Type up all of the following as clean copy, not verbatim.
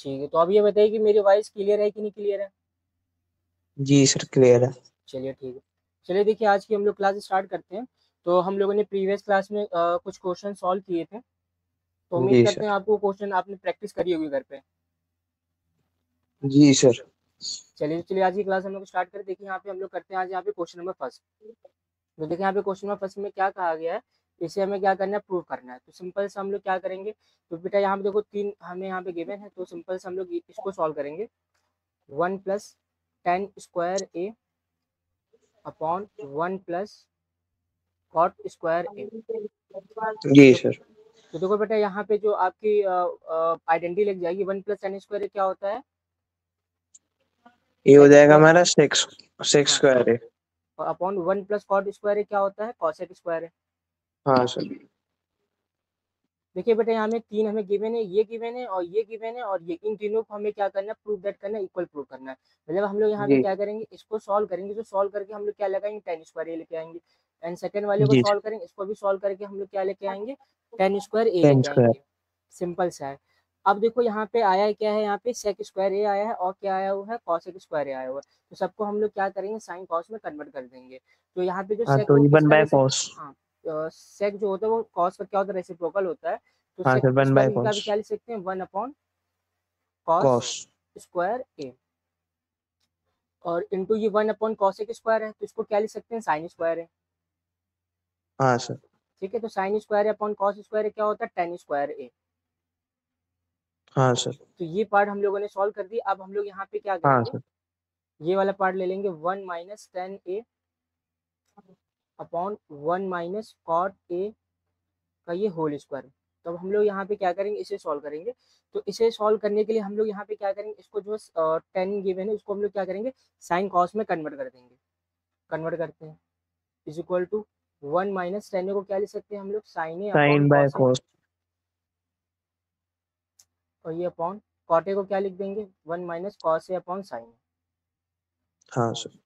ठीक है, तो अब ये बताइए कि मेरी वॉइस क्लियर है कि नहीं क्लियर है? जी सर क्लियर है। चलिए ठीक है। चलिए देखिए, आज की हम लोग क्लास स्टार्ट करते हैं। तो हम लोगों ने प्रीवियस क्लास में कुछ क्वेश्चन सॉल्व किए थे, तो उम्मीद जी करते हैं सर। आपको क्वेश्चन आपने प्रैक्टिस करी होगी घर पे। जी सर। चलिए चलिए, आज की क्लास हम लोग स्टार्ट करें। देखिए यहाँ पे हम लोग करते हैं आज यहाँ पे क्वेश्चन नंबर फर्स्ट। तो देखिए यहाँ पे क्वेश्चन नंबर फर्स्ट में क्या कहा गया है, इसे हमें क्या करना है, प्रूव करना है। तो सिंपल से हम लोग क्या करेंगे, तो बेटा यहाँ पे देखो तीन हमें यहाँ पे गिवन है, तो सिंपल से हम लोग इसको सॉल्व करेंगे। 1 + tan² a upon 1 + cot² a। जी तो सर। तो देखो बेटा यहाँ पे जो आपकी आइडेंटिटी लग जाएगी, 1 + tan² क्या होता है, ये हो सेक जाएगा स्क्वायर। हमारा सिक्स सिक्स हाँ, स्क्वायर है। और अपॉन 1 + cot² क्या होता है, cosec² है। हाँ सर। देखिए बेटा यहाँ में तीन हमें गिवन है, ये गिवन है और ये गिवन है, और ये इन तीनों को हमें क्या करना है, प्रूव दैट करना है, इक्वल प्रूव करना है। मतलब हम लोग यहाँ पे जी क्या करेंगे, इसको सॉल्व करेंगे, तो सॉल्व करके हम लोग क्या लगाएंगे, tan² ये लेके आएंगे। एंड सेकंड वाले को जी सॉल्व सर। करेंगे, इसको भी सॉल्व करके हम लोग क्या लेके आएंगे, tan² टेन लेके स्क्वायर। आएंगे। सिंपल सा है। अब देखो यहाँ पे आया है क्या है, यहाँ पे sec² आया है और क्या आया हुआ है, cosec² आया हुआ है। तो सबको हम लोग क्या करेंगे, साइन कॉस में कन्वर्ट कर देंगे। तो यहाँ पे जो हाँ सेक तो वो ये किस वन बाय तरह से, कॉस। हाँ, सेक जो होता है वो कॉस का क्या होता है, रेसिप्रोकल होता है। तो हाँ सेक सर वन बाय स्क्वायर की क्या कॉस। भी क्या लिख सकते हैं, 1/cos कॉस। Square A. और इंटू ये 1/cosec² है, तो इसको क्या लिख सकते हैं, sin² है। हाँ सर। ठीक है, तो sin² अपॉन cos² क्या होता है, tan² ए। हाँ सर। तो ये पार्ट हम लोगों ने सॉल्व कर दिया। अब हम लोग यहाँ पे क्या हाँ करेंगे, सर। ये वाला पार्ट ले लेंगे, 1 - tan a upon 1 - cot a का ये होल स्क्वायर। तो अब हम लोग यहाँ पे क्या करेंगे, इसे सॉल्व करेंगे। तो इसे सॉल्व करने के लिए हम लोग यहाँ पे क्या करेंगे, इसको जो टेन गिवन है उसको हम लोग क्या करेंगे, साइन कॉस में कन्वर्ट कर देंगे। कन्वर्ट करते हैं, इज इक्वल टू 1 - tan को क्या लिख सकते हैं हम लोग, sine A upon sine by cos A. Cos. और ये अपॉन कॉट ए को क्या लिख देंगे, 1 - cos ए अपॉन साइन। हाँ सर।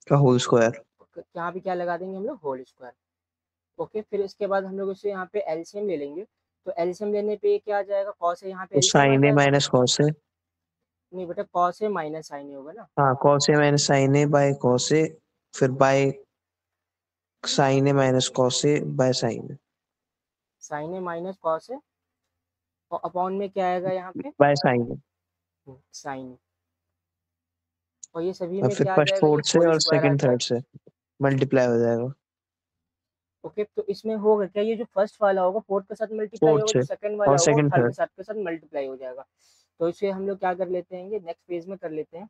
का होल स्क्वायर। यहाँ पे क्या लगा देंगे हम लोग, होल स्क्वायर। ओके, फिर इसके बाद हम लोग इसे यहाँ पे एलसीएम ले लेंगे। तो एलसीएम लेने पे क्या आ जाएगा, कॉस ए यहाँ पे तो एलसीएम आ साइन ए जाएगा। माइनस कॉस है। नहीं बेटा, cos A minus sine A होगा ना। हाँ cos A minus sine A by cos A. फिर by sine A minus cos A by sine A. Sine A minus cos A, और upon में क्या आएगा यहाँ पे, बाय साइन ए। साइन। और ये सभी और में फिर क्या आ फर्स्ट जाएगा, ये फोर्थ से होल और स्क्वायर आ सेकंड थर्ड जाएगा। से मल्टीप्लाई हो जाएगा। ओके, तो इसमें होगा क्या, ये जो फर्स्ट वाला होगा फोर्थ के साथ मल्टीप्लाई फोर्थ होगा, जो से सेकंड और वाला होगा वो सेकंड थर्ड के थर्ड। साथ मल्टीप्लाई हो जाएगा। तो इसे हम लोग क्या कर लेते हैं, नेक्स्ट पेज में कर लेते हैं।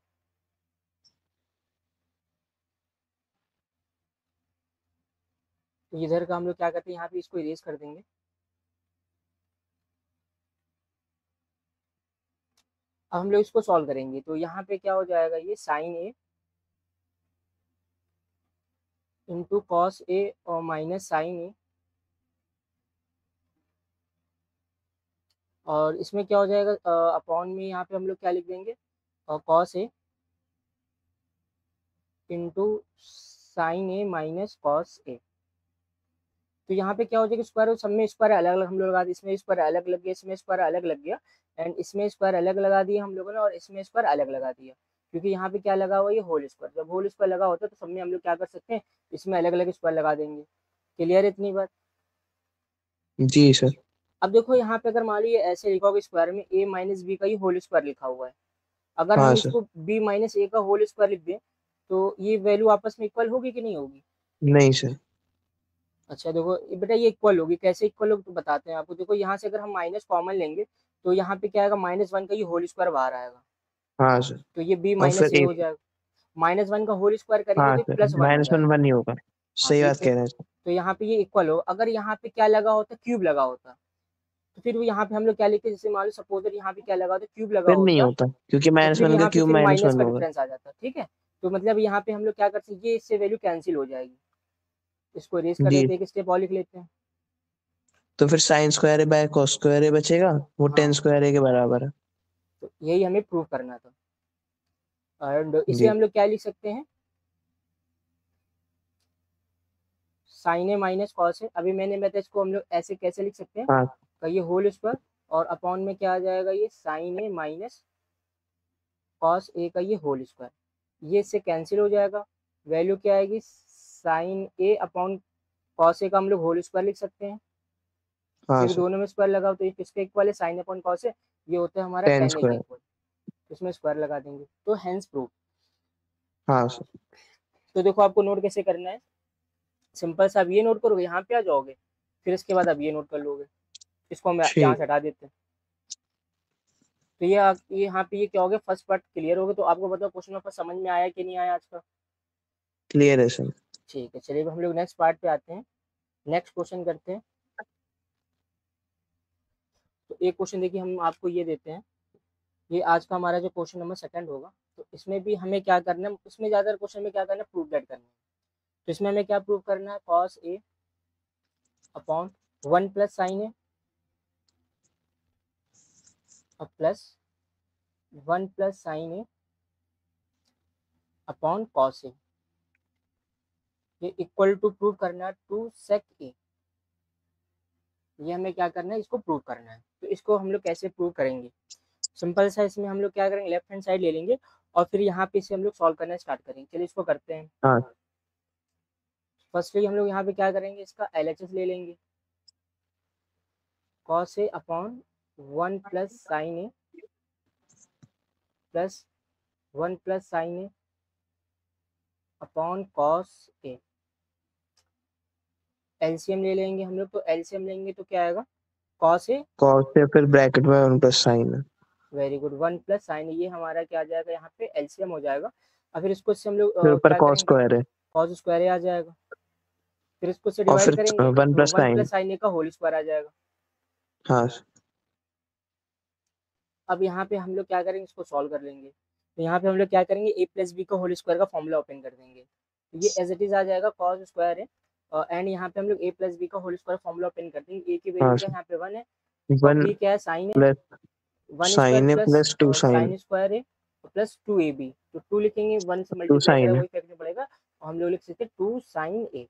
तो इधर का हम लोग क्या करते हैं, यहाँ पे इसको इरेज कर देंगे। अब हम लोग इसको सॉल्व करेंगे, तो यहाँ पे क्या हो जाएगा, ये sign A into cos A और माइनस साइन ए। और इसमें क्या हो जाएगा, अपॉन में यहाँ पे हम लोग क्या लिख देंगे, cos A into sine A minus cos ए। तो यहाँ पे क्या हो जाएगा, स्क्वायर सब में स्क्वायर अलग अलग हम लोग लगा दिए, इसमें स्क्वायर अलग लग गया, इसमें स्क्वायर अलग लग गया। एंड इसमें स्क्वायर अलग लगा दिया हम लोगों ने, और इसमें स्क्वायर अलग लगा दिया। क्योंकि यहाँ पे क्या लगा हुआ है, ये होल स्क्वायर। जब होल स्क्वायर लगा होता है तो सब में हम लोग क्या कर सकते हैं, इसमें अलग अलग स्क्वायर लगा देंगे। क्लियर है इतनी बात? जी सर। अब देखो यहाँ पे अगर मान लो ये ऐसे लिखा होगा, स्क्वायर में a - b का ही होल स्क्वायर लिखा हुआ है। अगर हाँ हम सर। इसको b - a का होल स्क्वायर लिख दें, तो ये वैल्यू आपस में इक्वल होगी कि नहीं होगी? नहीं सर। अच्छा देखो बेटा, ये इक्वल होगी, कैसे इक्वल होगी तो बताते हैं आपको। देखो यहाँ से अगर हम माइनस कॉमन लेंगे, तो यहाँ पे क्या आएगा, -1 का ये होल स्क्वायर बाहर आएगा। हाँ सर। तो ये b और फिर - a हो एक। जाएगा। -1 का होल स्क्वायर करेंगे हाँ तो सर +1 हो माइनस वन जाएगा। वन ही होगा। हाँ, सही तो बात कह रहे हैं सर। तो यहाँ पे ये इक्वल हो। अगर यहाँ पे क्या लगा होता, क्यूब लगा होता, तो फिर वो यहाँ पे हम लोग क्या लिखते, जैसे मान लो सपोज यहाँ पे क्या लगा होता, क्यूब लगा फिर नहीं होता, होता क्योंकि तो माइनस फिर वन का यहाँ पे क्यूब फिर माइनस माइनस वन का होगा। डिफरेंस आ जाता, ठीक है। तो मतलब यहाँ पे हम लोग क्या कर सकते, ये इससे वैल्यू कैंसिल हो जाएगी। इसको इरेज कर जी। देते हैं, एक स्टेप और लिख लेते हैं। तो फिर sine square A by cos square A बचेगा। वो टेन हाँ, स्क्वायर ए के बराबर है। तो यही हमें प्रूव करना था। एंड इसे जी। हम लोग क्या लिख सकते हैं, साइन ए माइनस कॉस है। अभी मैंने इसको हम लोग ऐसे कैसे लिख सकते हैं, हाँ का ये होल स्क्वायर और अपॉन में क्या आ जाएगा, ये साइन ए माइनस कॉस ए का ये होल स्क्वायर, ये इससे कैंसिल हो जाएगा। वैल्यू क्या आएगी, साइन ए अपॉन कॉस ए का हम लोग होल स्क्वायर लिख सकते हैं, हाँ क्योंकि सर, दोनों में स्क्वायर लगाओ तो ये किसके इक्वल है, साइन अपॉन कॉस ए, ये होता है हमारा टेन टेन ए के स्क्वायर। इक्वल, इसमें स्क्वायर लगा देंगे तो हैंस प्रूफ। हाँ सर। तो देखो आपको नोट कैसे करना है, सिंपल सा, आप ये नोट करोगे, यहाँ पे आ जाओगे, फिर इसके बाद आप ये नोट कर लोगे, इसको हम यहाँ ठीक। से हटा देते हैं। तो ये यहाँ पे ये क्या हो गया, फर्स्ट पार्ट क्लियर हो गया। तो आपको बताओ क्वेश्चन पेपर समझ में आया कि नहीं आया आज का। क्लियर है सर। ठीक है, चलिए हम लोग नेक्स्ट पार्ट पे आते हैं, नेक्स्ट क्वेश्चन करते हैं। तो एक क्वेश्चन देखिए हम आपको ये देते हैं, ये आज का हमारा जो क्वेश्चन नंबर सेकंड होगा। तो इसमें भी हमें क्या करना है, इसमें ज़्यादातर क्वेश्चन में क्या करना है, प्रूफ दैट करना है। तो इसमें हमें क्या प्रूव करना है, cos A upon 1 plus sign ए और plus 1 plus sign A upon cos ए, ये इक्वल टू प्रूव करना है टू सेक ए। ये हमें क्या करना है, इसको प्रूव करना है। तो इसको हम लोग कैसे प्रूव करेंगे, सिंपल सा, इसमें हम लोग क्या करेंगे, लेफ्ट हैंड साइड ले लेंगे और फिर यहाँ पे इसे हम लोग सॉल्व करना स्टार्ट करेंगे। चलिए इसको करते हैं। हाँ फर्स्टली हम लोग यहाँ पे क्या करेंगे, इसका LHS ले लेंगे, cos A upon 1 plus sign A plus 1 plus sign A upon cos A. LCM ले लेंगे हम लोग, तो एलसीएम लेंगे तो क्या आएगा, कॉस ए, कॉस से फिर ब्रैकेट में 1 प्लस साइन है। वेरी गुड, 1 प्लस साइन, ये हमारा क्या आ जाएगा, यहाँ पे एलसीएम हो जाएगा। और फिर इसको से हम लोग फिर ऊपर क्या कॉस करेंगे, स्क्वायर है। कॉस स्क्वायर आ जाएगा। फिर इसको से और डिवाइड फिर करेंगे 1 तो प्लस 1 साइन। प्लस साइन ए का होल स्क्वायर आ जाएगा। हाँ अब यहाँ पे हम लोग क्या करेंगे, इसको सॉल्व कर लेंगे। तो यहाँ पे हम लोग क्या करेंगे, ए प्लस बी का होल स्क्वायर का फॉर्मूला ओपन कर देंगे, तो ये एज इट इज आ जाएगा कॉस स्क्वायर है। एंड यहाँ पे हम लोग ए प्लस बी का होल स्क्वायर फॉर्मूला ओपन कर देंगे। ए की वैल्यू हाँ क्या है, सर। यहाँ पे 1 है, और 1 बी क्या है, साइन है, प्लस 1 स्क्वायर साइन है plus plus 2 sine. Sine square है प्लस 2ab। तो 2 लिखेंगे, 1 से 2 मल्टीप्लाई साइन करेगा है। वही इफेक्ट नहीं पड़ेगा, और हम लोग लिख सकते हैं 2 साइन ए।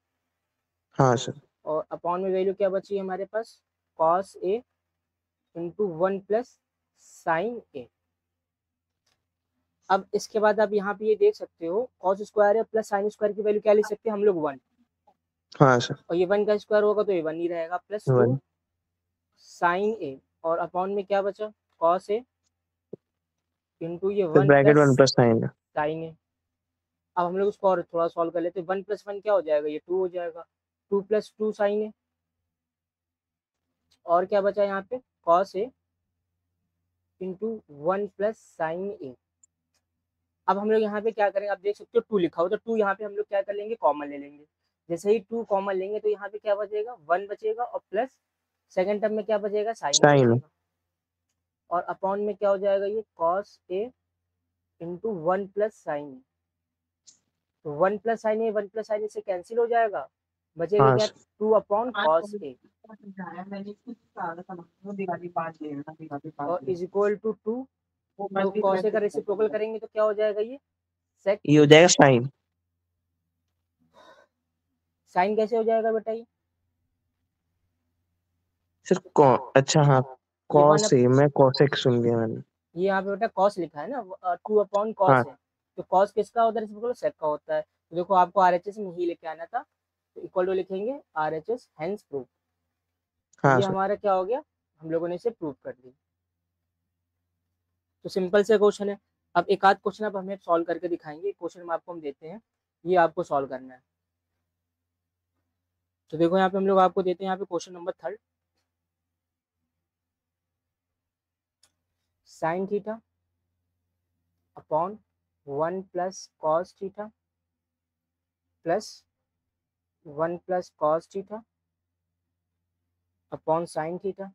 हाँ सर। और अपॉन में वैल्यू क्या बची हमारे पास, cos A into 1 plus sign ए। अब इसके बाद आप यहाँ पे ये देख सकते हो, कॉस स्क्वायर है प्लस साइन स्क्वायर की वैल्यू क्या लिख सकते हैं हम लोग, 1, हाँ सर। और ये 1 का स्क्वायर होगा तो ये 1 ही रहेगा, प्लस 2 1 साइन ए, और अपॉन में क्या बचा, कॉस ए इंटू ये फिर 1 ब्रैकेट प्लस 1 प्लस साइन है। साइन ए। अब हम लोग उसको और थोड़ा सॉल्व कर लेते हैं, 1 प्लस 1 क्या हो जाएगा, ये 2 हो जाएगा, 2 प्लस 2 साइन ए, और क्या बचा यहाँ पे, cos A into 1 plus sign ए। अब हम लोग यहाँ पे क्या करेंगे, आप देख सकते हो 2 लिखा हो, तो 2 यहाँ पे हम लोग क्या कर लेंगे, कॉमन ले लेंगे। जैसे ही 2 कॉमन लेंगे तो यहाँ पे क्या बचेगा, 1 बचेगा, और प्लस सेकंड टर्म में क्या बचेगा, साइन ए साइन। बचेगा, और अपॉन में क्या हो जाएगा, ये cos A into 1 plus sign ए। तो 1 प्लस साइन ए 1 प्लस साइन ए से कैंसिल हो जाएगा, बचेगा हाँ क्या, सर। 2 अपॉन कॉस ए, और इज इक्वल टू 2। तो कॉस ए का रेसिप्रोकल करेंगे तो क्या हो जाएगा, ये सेक। ये हो जाएगा साइन। साइन कैसे हो जाएगा बेटा, ये सर कौ अच्छा हाँ, ये 1, कॉस ए, मैं कॉसेक सुन लिया मैंने। ये यहाँ पे बेटा कॉस लिखा है ना, 2 अपॉन कॉस हाँ है, तो कॉस किसका होता है, रेसिप्रोकल सेक का होता है। तो देखो आपको आरएचएस में ही लेके आना था, तो इक्वल टू लिखेंगे आरएचएस हेंस प्रूफ। हाँ ये सर। हमारा क्या हो गया, हम लोगों ने इसे प्रूव कर दिया। तो सिंपल से क्वेश्चन है। अब एक आध क्वेश्चन अब हमें सॉल्व करके दिखाएंगे, क्वेश्चन में आपको हम देते हैं, ये आपको सॉल्व करना है। तो देखो यहाँ पे हम लोग आपको देते हैं, यहाँ पे question number 3, sine theta upon 1 plus cos theta plus 1 plus cos theta upon sine theta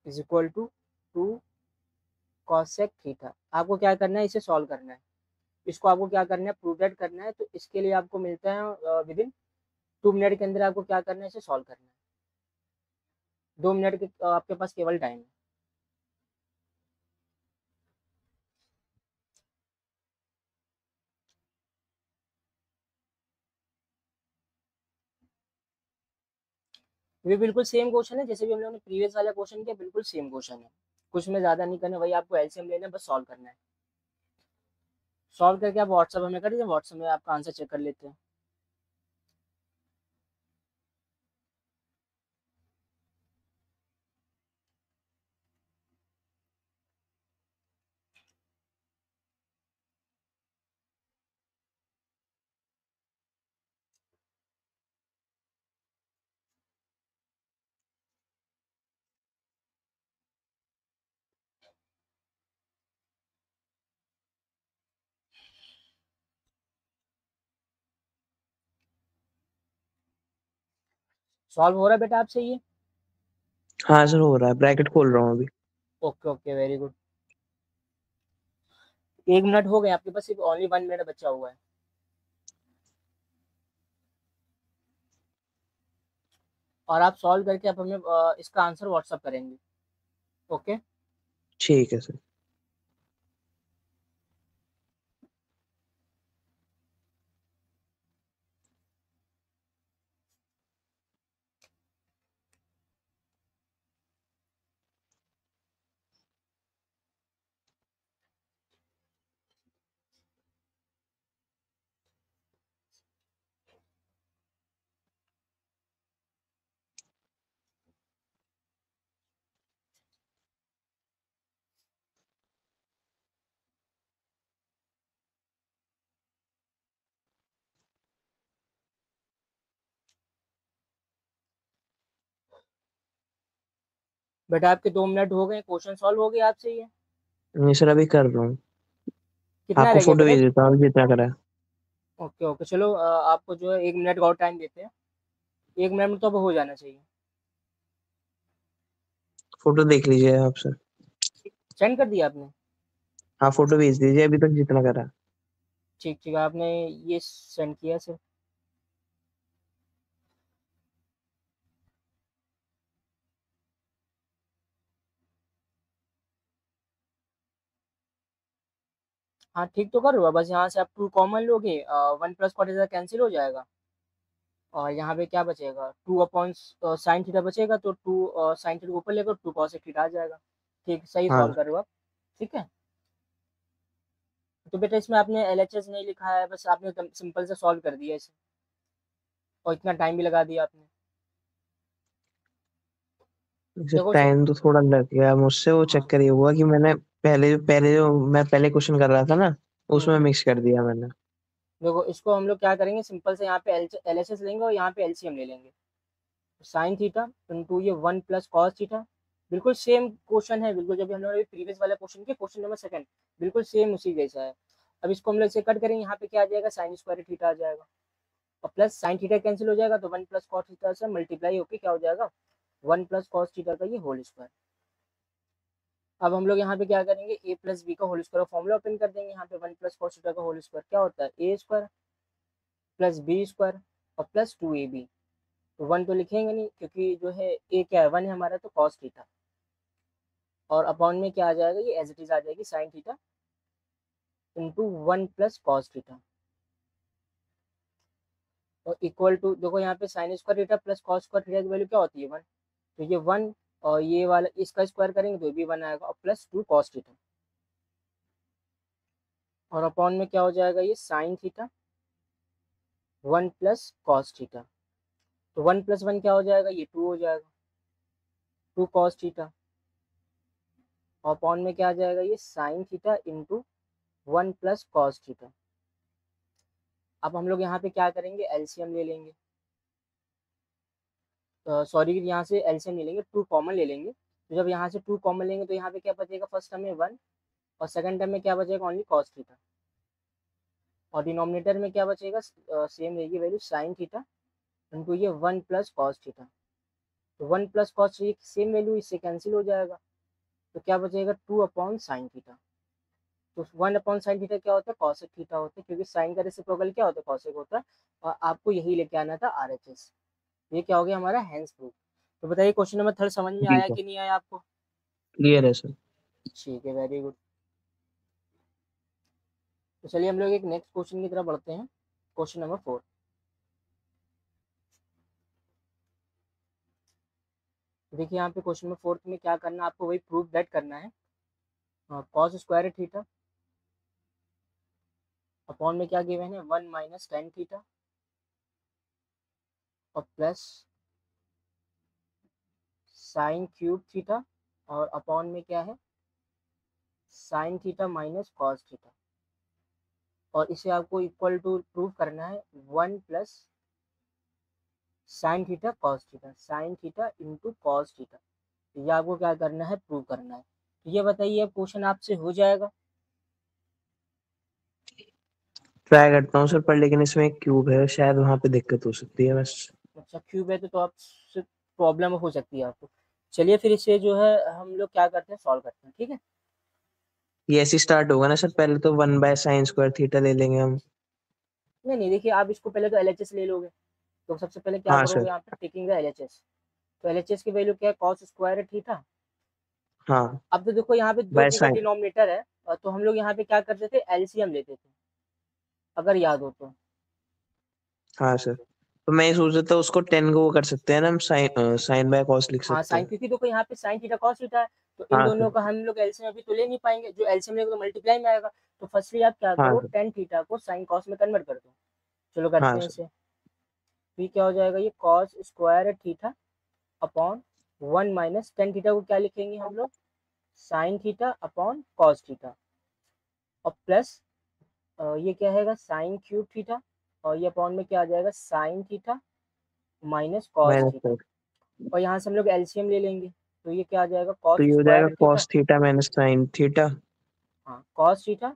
is equal to 2 cosec theta. आपको क्या करना है, इसे सॉल्व करना है, इसको आपको क्या करना है, प्रूव दैट करना है। तो इसके लिए आपको मिलता है विद इन 2 मिनट के अंदर आपको क्या करना है, इसे सॉल्व करना है। 2 मिनट के आपके पास केवल टाइम है। ये बिल्कुल सेम क्वेश्चन है जैसे भी हम लोगों ने प्रीवियस वाला क्वेश्चन किया, बिल्कुल सेम क्वेश्चन है, कुछ में ज़्यादा नहीं करना भाई, आपको एलसीएम लेना है, बस सॉल्व करना है। सॉल्व करके आप व्हाट्सअप हमें कर दीजिए, व्हाट्सअप में आपका आंसर चेक कर लेते हैं। सॉल्व हो रहा है बेटा आपसे ये? हाँ सर हो रहा है, ब्रैकेट खोल रहा हूँ अभी। Okay okay, very good. 1 minute हो गए आपके पास, सिर्फ ओनली 1 मिनट बचा हुआ है। और आप सॉल्व करके आप हमें इसका आंसर व्हाट्सअप करेंगे। ओके। ठीक है सर। बेटा आपके 2 मिनट हो गए, क्वेश्चन सॉल्व हो गया आपसे ये? नहीं सर अभी कर रहा हूँ, कितना आपको रह गया फोटो बेटा? भेज देता हूँ जितना करा है। ओके ओके, चलो आपको जो है 1 मिनट का और टाइम देते हैं। 1 मिनट में तो अब हो जाना चाहिए। फोटो देख लीजिए आप सर। सेंड कर दिया आपने? हाँ फोटो भेज दीजिए अभी तक जितना करा है। ठीक ठीक, आपने ये सेंड किया सर। हाँ ठीक तो कर रहा, बस यहाँ से आप 2 कॉमन लोगे, 1 + cot कैंसिल हो जाएगा, और यहाँ पे क्या बचेगा, 2 अपॉन साइन थीटा बचेगा, तो 2 साइन थीटा ऊपर लेकर 2 cos थीटा आ जाएगा। ठीक, सही हाँ सॉल्व कर रहे हो आप। ठीक है। तो बेटा इसमें आपने एलएचएस नहीं लिखा है, बस आपने सिंपल से सॉल्व कर दिया इसे, और इतना टाइम भी लगा दिया आपने। सर देखो टाइम तो थोड़ा लग गया मुझसे, वो हाँ। चक्कर ये हुआ कि मैंने पहले जो मैं पहले क्वेश्चन कर रहा था ना, उसमें हम्म। मिक्स कर दिया मैंने। देखो इसको हम लोग क्या करेंगे, सिंपल से यहाँ पे एलएचएस लेंगे और यहाँ पे एलसीएम ले लेंगे। साइन थीटा इंटू ये 1 + cos थीटा, बिल्कुल सेम क्वेश्चन है, बिल्कुल जब हम लोग प्रीवियस वाला क्वेश्चन के क्वेश्चन नंबर सेकंड, बिल्कुल सेम उसी जैसा है। अब इसको हम लोग इसे कट करेंगे, यहाँ पे क्या आ जाएगा, साइन स्क्वायर थीटा आ जाएगा, और प्लस साइन थीटा कैंसिल हो जाएगा, तो 1 + cos थीटा से मल्टीप्लाई होकर क्या हो जाएगा, 1 + cos थीटा का ये होल स्क्वायर। अब हम लोग यहाँ पे क्या करेंगे, a + b का होल स्क्वायर फॉर्मूला ओपन कर देंगे, यहाँ पे 1 + cos थीटा का होल स्क्वायर क्या होता है, a² + b² और +2ab। तो 1 तो लिखेंगे नहीं, क्योंकि जो है a क्या है, 1 है हमारा, तो cos थीटा, और अपॉन में क्या आ जाएगा, ये एज इट इज आ जाएगी sign theta into 1 + cos theta, और इक्वल टू, देखो यहाँ पे sine square theta plus cos square theta की वैल्यू क्या होती है, 1, तो ये 1, और ये वाला इसका स्क्वायर करेंगे तो ये भी 1 आएगा, और +2 cos थीटा, और अपॉन में क्या हो जाएगा, ये साइन थीटा 1 + cos थीटा, तो 1 + 1 क्या हो जाएगा, ये 2 हो जाएगा, 2 cos थीटा, और अपॉन में क्या आ जाएगा, ये sign theta into 1 + cos theta. अब हम लोग यहाँ पे क्या करेंगे, एलसीएम ले लेंगे, सॉरी यहाँ से एलसीएम ले लेंगे, 2 कॉमन ले लेंगे, तो जब यहाँ से 2 कॉमन लेंगे तो यहाँ पे क्या बचेगा, फर्स्ट टर्म में 1, और सेकंड टर्म में क्या बचेगा, ओनली cos थीटा, और डिनोमिनेटर में क्या बचेगा, सेम रहेगी वैल्यू साइन थीटा इंटू ये 1 + cos थीटा, तो 1 + cos सेम वैल्यू, इससे कैंसिल हो जाएगा, तो क्या बचेगा, 2/sin थीटा, तो 1/sin थीटा क्या होता है, कॉसेक थीटा होता है, क्योंकि साइन का रेसिप्रोकल क्या होता है, कॉसेक होता है, और आपको यही लेके आना था आरएचएस। ये क्या हो गया हमारा हैंस प्रूफ। तो बताइए क्वेश्चन नंबर 3 समझ में जी आया सर कि नहीं आया आपको? क्लियर है सर। ठीक है, वेरी गुड। तो चलिए हम लोग एक नेक्स्ट क्वेश्चन की तरफ बढ़ते हैं, क्वेश्चन नंबर 4। देखिए यहाँ पे क्वेश्चन में फोर्थ में क्या करना है आपको, वही प्रूफ दैट करना है। कॉस स्क्वायर थीटा अपॉन में क्या गिवन है 1 माइनस टेन थीटा और प्लस साइन क्यूब थीटा और अपॉन में क्या है sine theta minus cos theta, और इसे आपको इक्वल टू प्रूव करना है 1 plus sine theta cos theta, sign theta into cos theta. ये आपको क्या करना है, प्रूव करना है। तो ये बताइए अब क्वेश्चन आपसे हो जाएगा। ट्राई करता हूँ सर, पर लेकिन इसमें एक क्यूब है, शायद वहां पे दिक्कत हो सकती है बस। अच्छा क्यूब है तो आप प्रॉब्लम हो सकती है आपको। चलिए फिर इसे जो है हम लोग क्या करते हैं, सॉल्व करते हैं, ठीक है। ये ऐसे स्टार्ट होगा ना सर, पहले तो 1/sin² थीटा ले लेंगे हम। नहीं नहीं, देखिए आप इसको पहले तो एलएचएस ले लोगे, तो सबसे पहले क्या हाँ करोगे, सर। यहाँ पे टेकिंग द एलएचएस। तो एलएचएस की वैल्यू क्या है, कॉस स्क्वायर थीटा। हाँ, अब तो देखो यहाँ पे दो बाय जगह साइन। डिनोमिनेटर है, तो हम लोग यहाँ पे क्या करते थे, एलसीएम लेते थे, अगर याद हो तो। हाँ सर, तो मैं ये सोच रहा था उसको 10 को वो कर सकते हैं ना हम, साइन बाय कॉस लिख हाँ सकते साइन, हैं। क्योंकि देखो यहाँ पे साइन थीटा कॉस थीटा है, तो इन हाँ दोनों सर। का हम लोग एलसीएम अभी तो ले नहीं पाएंगे, जो एलसीएम लेंगे तो मल्टीप्लाई में आएगा। तो फर्स्टली आप क्या हाँ करो, सर। टेन थीटा को साइन कॉस में कन्वर्ट कर दो। चलो करते हाँ हैं सर। इसे। फिर क्या हो जाएगा, ये cos square theta upon 1 minus tan theta को क्या लिखेंगे हम लोग, sign theta upon cos theta और प्लस ये क्या है साइन क्यूब थीटा, और ये अपॉन में क्या आ जाएगा sine theta minus cos minus theta. Sir, और यहाँ से हम लोग एलसीएम ले लेंगे, तो ये क्या आ जाएगा तो कॉस ये हो जाएगा square theta. Cos theta minus sine theta. हाँ cos theta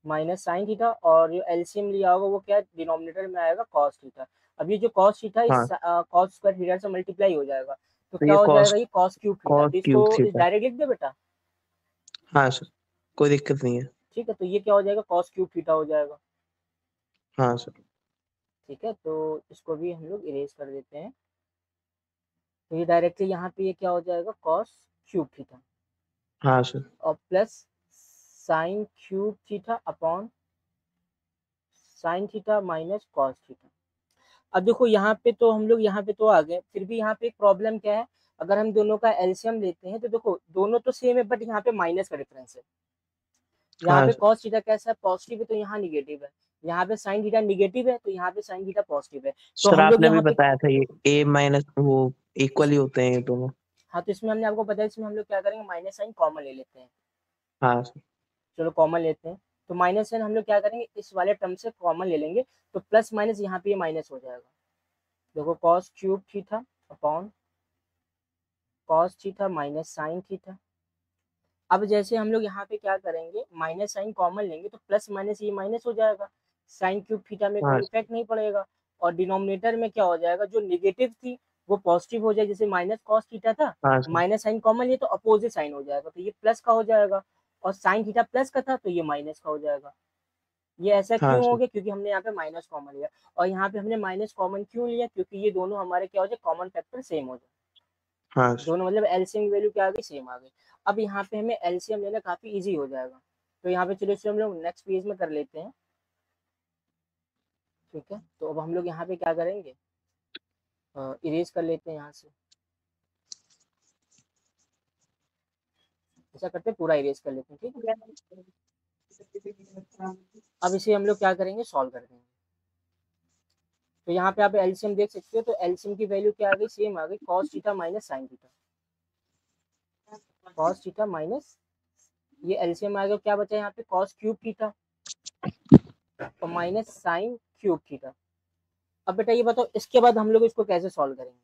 minus sine theta, और जो एलसीएम लिया होगा वो क्या डिनोमिनेटर में आएगा कॉस थीटा। अब ये जो कॉस थीटा इस हाँ, कॉस स्क्वायर थीटा से मल्टीप्लाई हो जाएगा, तो तो क्या ये हो कॉस जाएगा, ये कॉस क्यूब थीटा। कॉस तो क्यूब इसको थीटा। डायरेक्ट लिख दे बेटा। हाँ सर, कोई दिक्कत नहीं है। ठीक है, तो ये क्या हो जाएगा, कॉस क्यूब थीटा हो जाएगा। हाँ सर। ठीक है, तो इसको भी हम लोग इरेज कर देते हैं। तो ये डायरेक्टली यहाँ पे ये क्या हो जाएगा, कॉस क्यूब थीटा हाँ सर। और plus sine cube theta upon sine theta minus cos theta. अब देखो यहाँ पे तो हम लोग यहाँ पे तो आ गए, फिर भी यहाँ पे एक प्रॉब्लम क्या है, अगर हम दोनों का एलसीएम लेते हैं तो देखो दोनों तो सेम है, बट यहाँ पे माइनस का डिफरेंस है। यहाँ हाँ पे सर। कॉस थीटा कैसा है, पॉजिटिव है, तो यहाँ निगेटिव है। यहाँ पे साइन थीटा निगेटिव है, तो यहाँ पे साइन थीटा पॉजिटिव है। तो सर हम लोग आपने भी यहाँ पे बताया था ये ए माइनस वो इस इक्वल ही होते हैं ये दोनों। हाँ, तो इसमें हमने आपको बताया, इसमें हम लोग क्या करेंगे, माइनस साइन कॉमन ले लेते हैं। हाँ सर। चलो कॉमन लेते हैं, तो माइनस साइन हम लोग क्या करेंगे, इस वाले टर्म से कॉमन ले लेंगे, तो प्लस माइनस यहाँ पे ये माइनस हो जाएगा। देखो cos cube theta upon cos theta minus sine theta. अब जैसे हम लोग यहाँ पे क्या करेंगे, माइनस साइन कॉमन लेंगे, तो प्लस माइनस ये माइनस हो जाएगा, साइन क्यूब थीटा में हाँ कोई सर। इफेक्ट नहीं पड़ेगा। और डिनोमिनेटर में क्या हो जाएगा, जो निगेटिव थी वो पॉजिटिव हो जाएगी, जैसे माइनस कॉस थीटा था, हाँ सर। माइनस साइन कॉमन लिए तो अपोजिट साइन हो जाएगा, तो ये प्लस का हो जाएगा। और साइन थीटा प्लस का था तो ये माइनस का हो जाएगा। ये ऐसा हाँ क्यों हो सर। गया, क्योंकि हमने यहाँ पे माइनस कॉमन लिया। और यहाँ पे हमने माइनस कॉमन क्यों लिया, क्योंकि ये दोनों हमारे क्या हो जाए, कॉमन फैक्टर सेम हो जाए। हाँ सर। दोनों मतलब एलसीएम की वैल्यू क्या आ गई, सेम आ गई। अब यहाँ पे हमें एलसीएम लेना काफी इजी हो जाएगा। तो यहाँ पे चलो इसे हम लोग नेक्स्ट पेज में कर लेते हैं। ठीक है, तो अब हम लोग यहाँ पे क्या करेंगे, इरेज कर लेते हैं यहाँ से। ऐसा करते हैं पूरा इरेज कर लेते हैं, ठीक है। अब इसे हम लोग क्या करेंगे, सॉल्व कर देंगे। तो यहाँ पे आप एलसीएम देख सकते हो, तो एलसीएम की वैल्यू क्या आ गई, सेम आ गई, cos theta minus sine theta. Cos theta minus ये एलसीएम आ गया, क्या बचा यहाँ पे, कॉस क्यूब थीटा और माइनस साइन क्यूब थीटा। अब बेटा ये बताओ, इसके बाद हम लोग इसको कैसे सॉल्व करेंगे।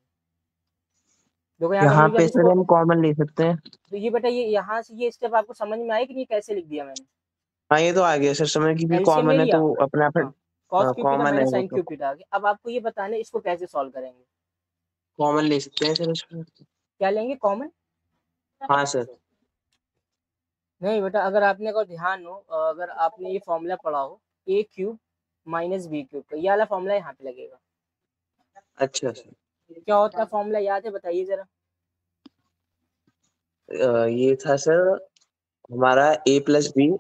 देखो यहाँ पे हम यहाँ लोग जब पे सर इसको, हम कॉमन ले सकते हैं। तो ये बेटा ये यहाँ से ये स्टेप आपको समझ में आया कि नहीं, कैसे लिख दिया मैंने। हाँ, ये तो आ गया सर समझ की भी एलसीएम ले कॉमन है लिया, तो अपने आप। हाँ, कॉस हाँ, क्यूब थीटा कॉमन है माइनस वो साइन तो। क्यूब थीटा आ गया। अब आपको ये बताना है इसको कैसे सॉल्व करेंगे। कॉमन ले सकते हैं सर इसमें। क्या लेंगे, कॉमन। हाँ सर। नहीं बेटा, अगर आपने अगर ध्यान हो, अगर आपने ये फॉर्मूला पढ़ा हो, ए क्यूब माइनस बी क्यूब, तो ये वाला फॉर्मूला यहाँ पे लगेगा। अच्छा सर। क्या होता है फॉर्मूला, याद है, बताइए जरा। ये था सर हमारा a+b।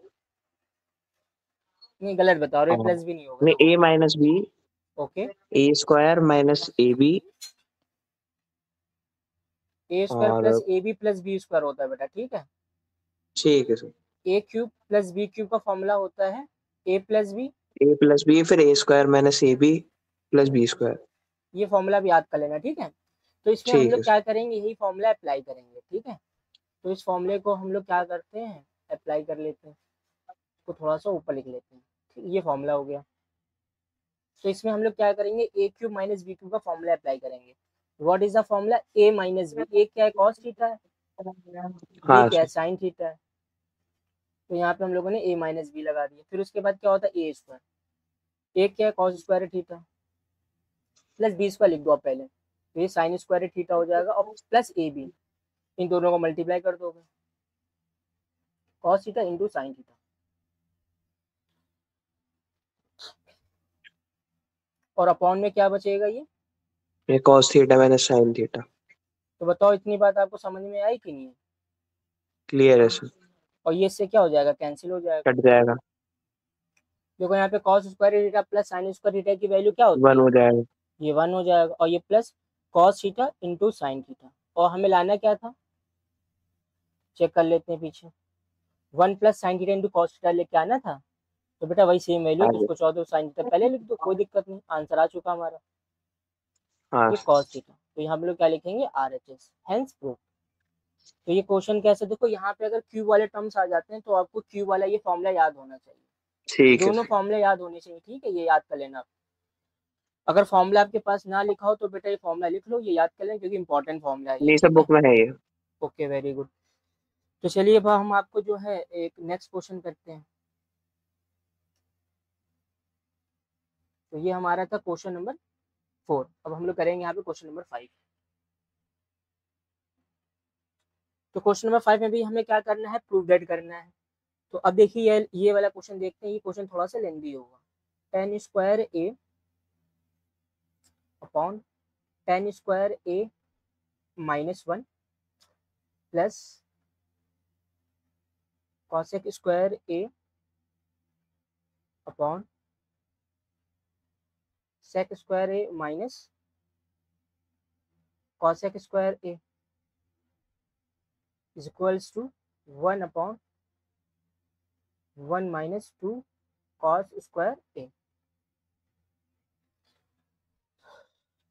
नहीं गलत बता रहे हो, हाँ, प्लस भी नहीं होगा, नहीं, देखो। a-b, okay, a² minus ab A square और plus A B plus B square होता है बेटा, ठीक है। ठीक है sir. A cube plus B cube का फॉर्मूला होता है A plus B. A plus B फिर A square minus A B plus B square. ये फॉर्मूला भी याद कर लेना, ठीक है। तो इसमें हम ठीक लोग है क्या सर। करेंगे, यही फॉर्मूला अप्लाई करेंगे, ठीक है। तो इस फॉर्मूले को हम लोग क्या करते हैं, अप्लाई कर लेते हैं, इसको थोड़ा सा ऊपर लिख लेते हैं, ठीक, ये फॉर्मूला हो गया। तो इसमें हम लोग क्या करेंगे, A cube minus B cube का फॉर्मूला अप्लाई करेंगे। What is the formula, A minus B, A क्या है कॉस थीटा है, बी हाँ क्या है सर। साइन थीटा है। तो यहाँ पे हम लोगों ने ए माइनस बी लगा दिया, फिर उसके बाद क्या होता है ए स्क्वायर, ए क्या है cos square theta, plus B square लिख दो आप पहले, तो ये साइन स्क्वायर थीटा हो जाएगा, और प्लस ए बी, इन दोनों को मल्टीप्लाई कर दोगे, cos theta into sine theta. और अपॉन में क्या बचेगा ये cos theta minus sine theta. तो बताओ इतनी बात आपको समझ में आई कि नहीं है। क्लियर है सर। और ये इससे क्या हो जाएगा, कैंसिल हो जाएगा। कट जाएगा। देखो यहाँ पे cos square theta plus sine square theta की वैल्यू क्या होती वन है, हो जाएगा। ये 1 हो जाएगा, और ये plus cos theta into sine theta. और हमें लाना क्या था, चेक कर लेते हैं पीछे, 1 plus sign theta into cos theta लेके आना था। तो बेटा वही सेम वैल्यू, तो आगे। इसको 14 साइन थीटा पहले लिख दो, कोई दिक्कत नहीं, आंसर आ चुका हमारा, हाँ ये सर। Cos theta. तो यहाँ हम लोग क्या लिखेंगे, are H S, hence proof. तो ये क्वेश्चन कैसे, देखो यहाँ पे अगर क्यूब वाले टर्म्स आ जाते हैं तो आपको क्यूब वाला ये फॉर्मूला याद होना चाहिए, ठीक है दोनों सर। फॉर्मूले याद होने चाहिए, ठीक है, ये याद कर लेना। अगर फॉर्मूला आपके पास ना लिखा हो तो बेटा ये फॉर्मूला लिख लो, ये याद कर लें, क्योंकि इंपॉर्टेंट फॉर्मूला है ये, नहीं सर, ठीक है। बुक में है ये। Okay very good. तो चलिए अब हम आपको जो है एक नेक्स्ट क्वेश्चन करते हैं। तो ये हमारा था क्वेश्चन नंबर 4, अब हम लोग करेंगे यहाँ पे क्वेश्चन नंबर 5। तो क्वेश्चन नंबर 5 में भी हमें क्या करना है, प्रूव दैट करना है। तो अब देखिए ये वाला क्वेश्चन देखते हैं, ये क्वेश्चन थोड़ा सा लेंदी होगा। Tan square A upon tan square A minus 1 plus cosec square A upon sec square A minus cosec square A is equals to 1 upon 1 minus 2 cos square A.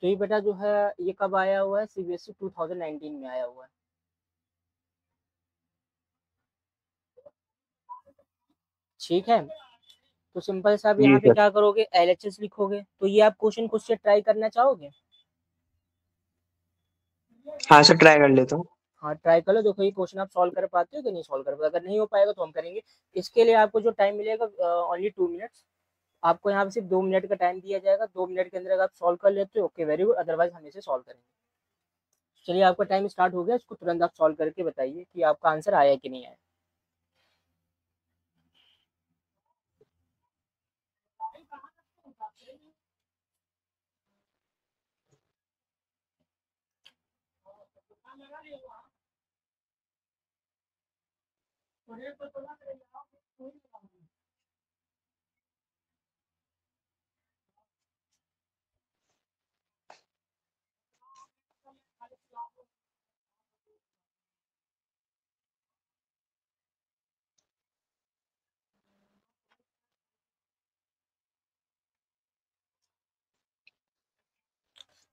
तो ये बेटा जो है ये कब आया हुआ है, सीबीएसई 2019 में आया हुआ है, ठीक है। तो सिंपल सा, अब जी यहाँ पे सर। क्या करोगे, एलएचएस लिखोगे। तो ये आप क्वेश्चन खुद से ट्राई करना चाहोगे। हाँ सर, ट्राई कर लेता हूँ। हाँ ट्राई कर लो, देखो ये क्वेश्चन आप सॉल्व कर पाते हो कि नहीं सॉल्व कर पाते, अगर नहीं हो पाएगा तो हम करेंगे। इसके लिए आपको जो टाइम मिलेगा ओनली 2 मिनट्स, आपको यहाँ पे सिर्फ 2 मिनट का टाइम दिया जाएगा, 2 मिनट के अंदर अगर आप सॉल्व कर लेते हो ओके वेरी गुड, अदरवाइज हम इसे सॉल्व करेंगे। चलिए आपका टाइम स्टार्ट हो गया, इसको तुरंत आप सॉल्व करके बताइए कि आपका आंसर आया कि नहीं आया।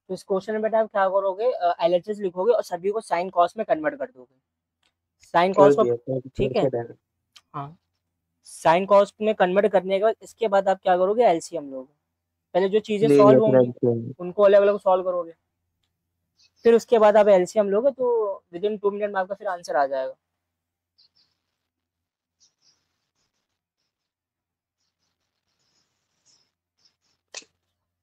तो इस क्वेश्चन में बेटा आप क्या करोगे, एलएचएस लिखोगे और सभी को साइन कॉस में कन्वर्ट कर दोगे, साइन कर कॉस को, दिया सर, ठीक है। करते रहना। हाँ, साइन कॉस में कन्वर्ट करने के बाद इसके बाद आप क्या करोगे, एलसीएम लोगे। पहले जो चीजें ले लिया सॉल्व सर होंगी LCM। उनको अलग अलग सॉल्व करोगे, फिर उसके बाद आप एलसीएम लोगे, तो विद इन 2 मिनट में आपका फिर आंसर आ जाएगा।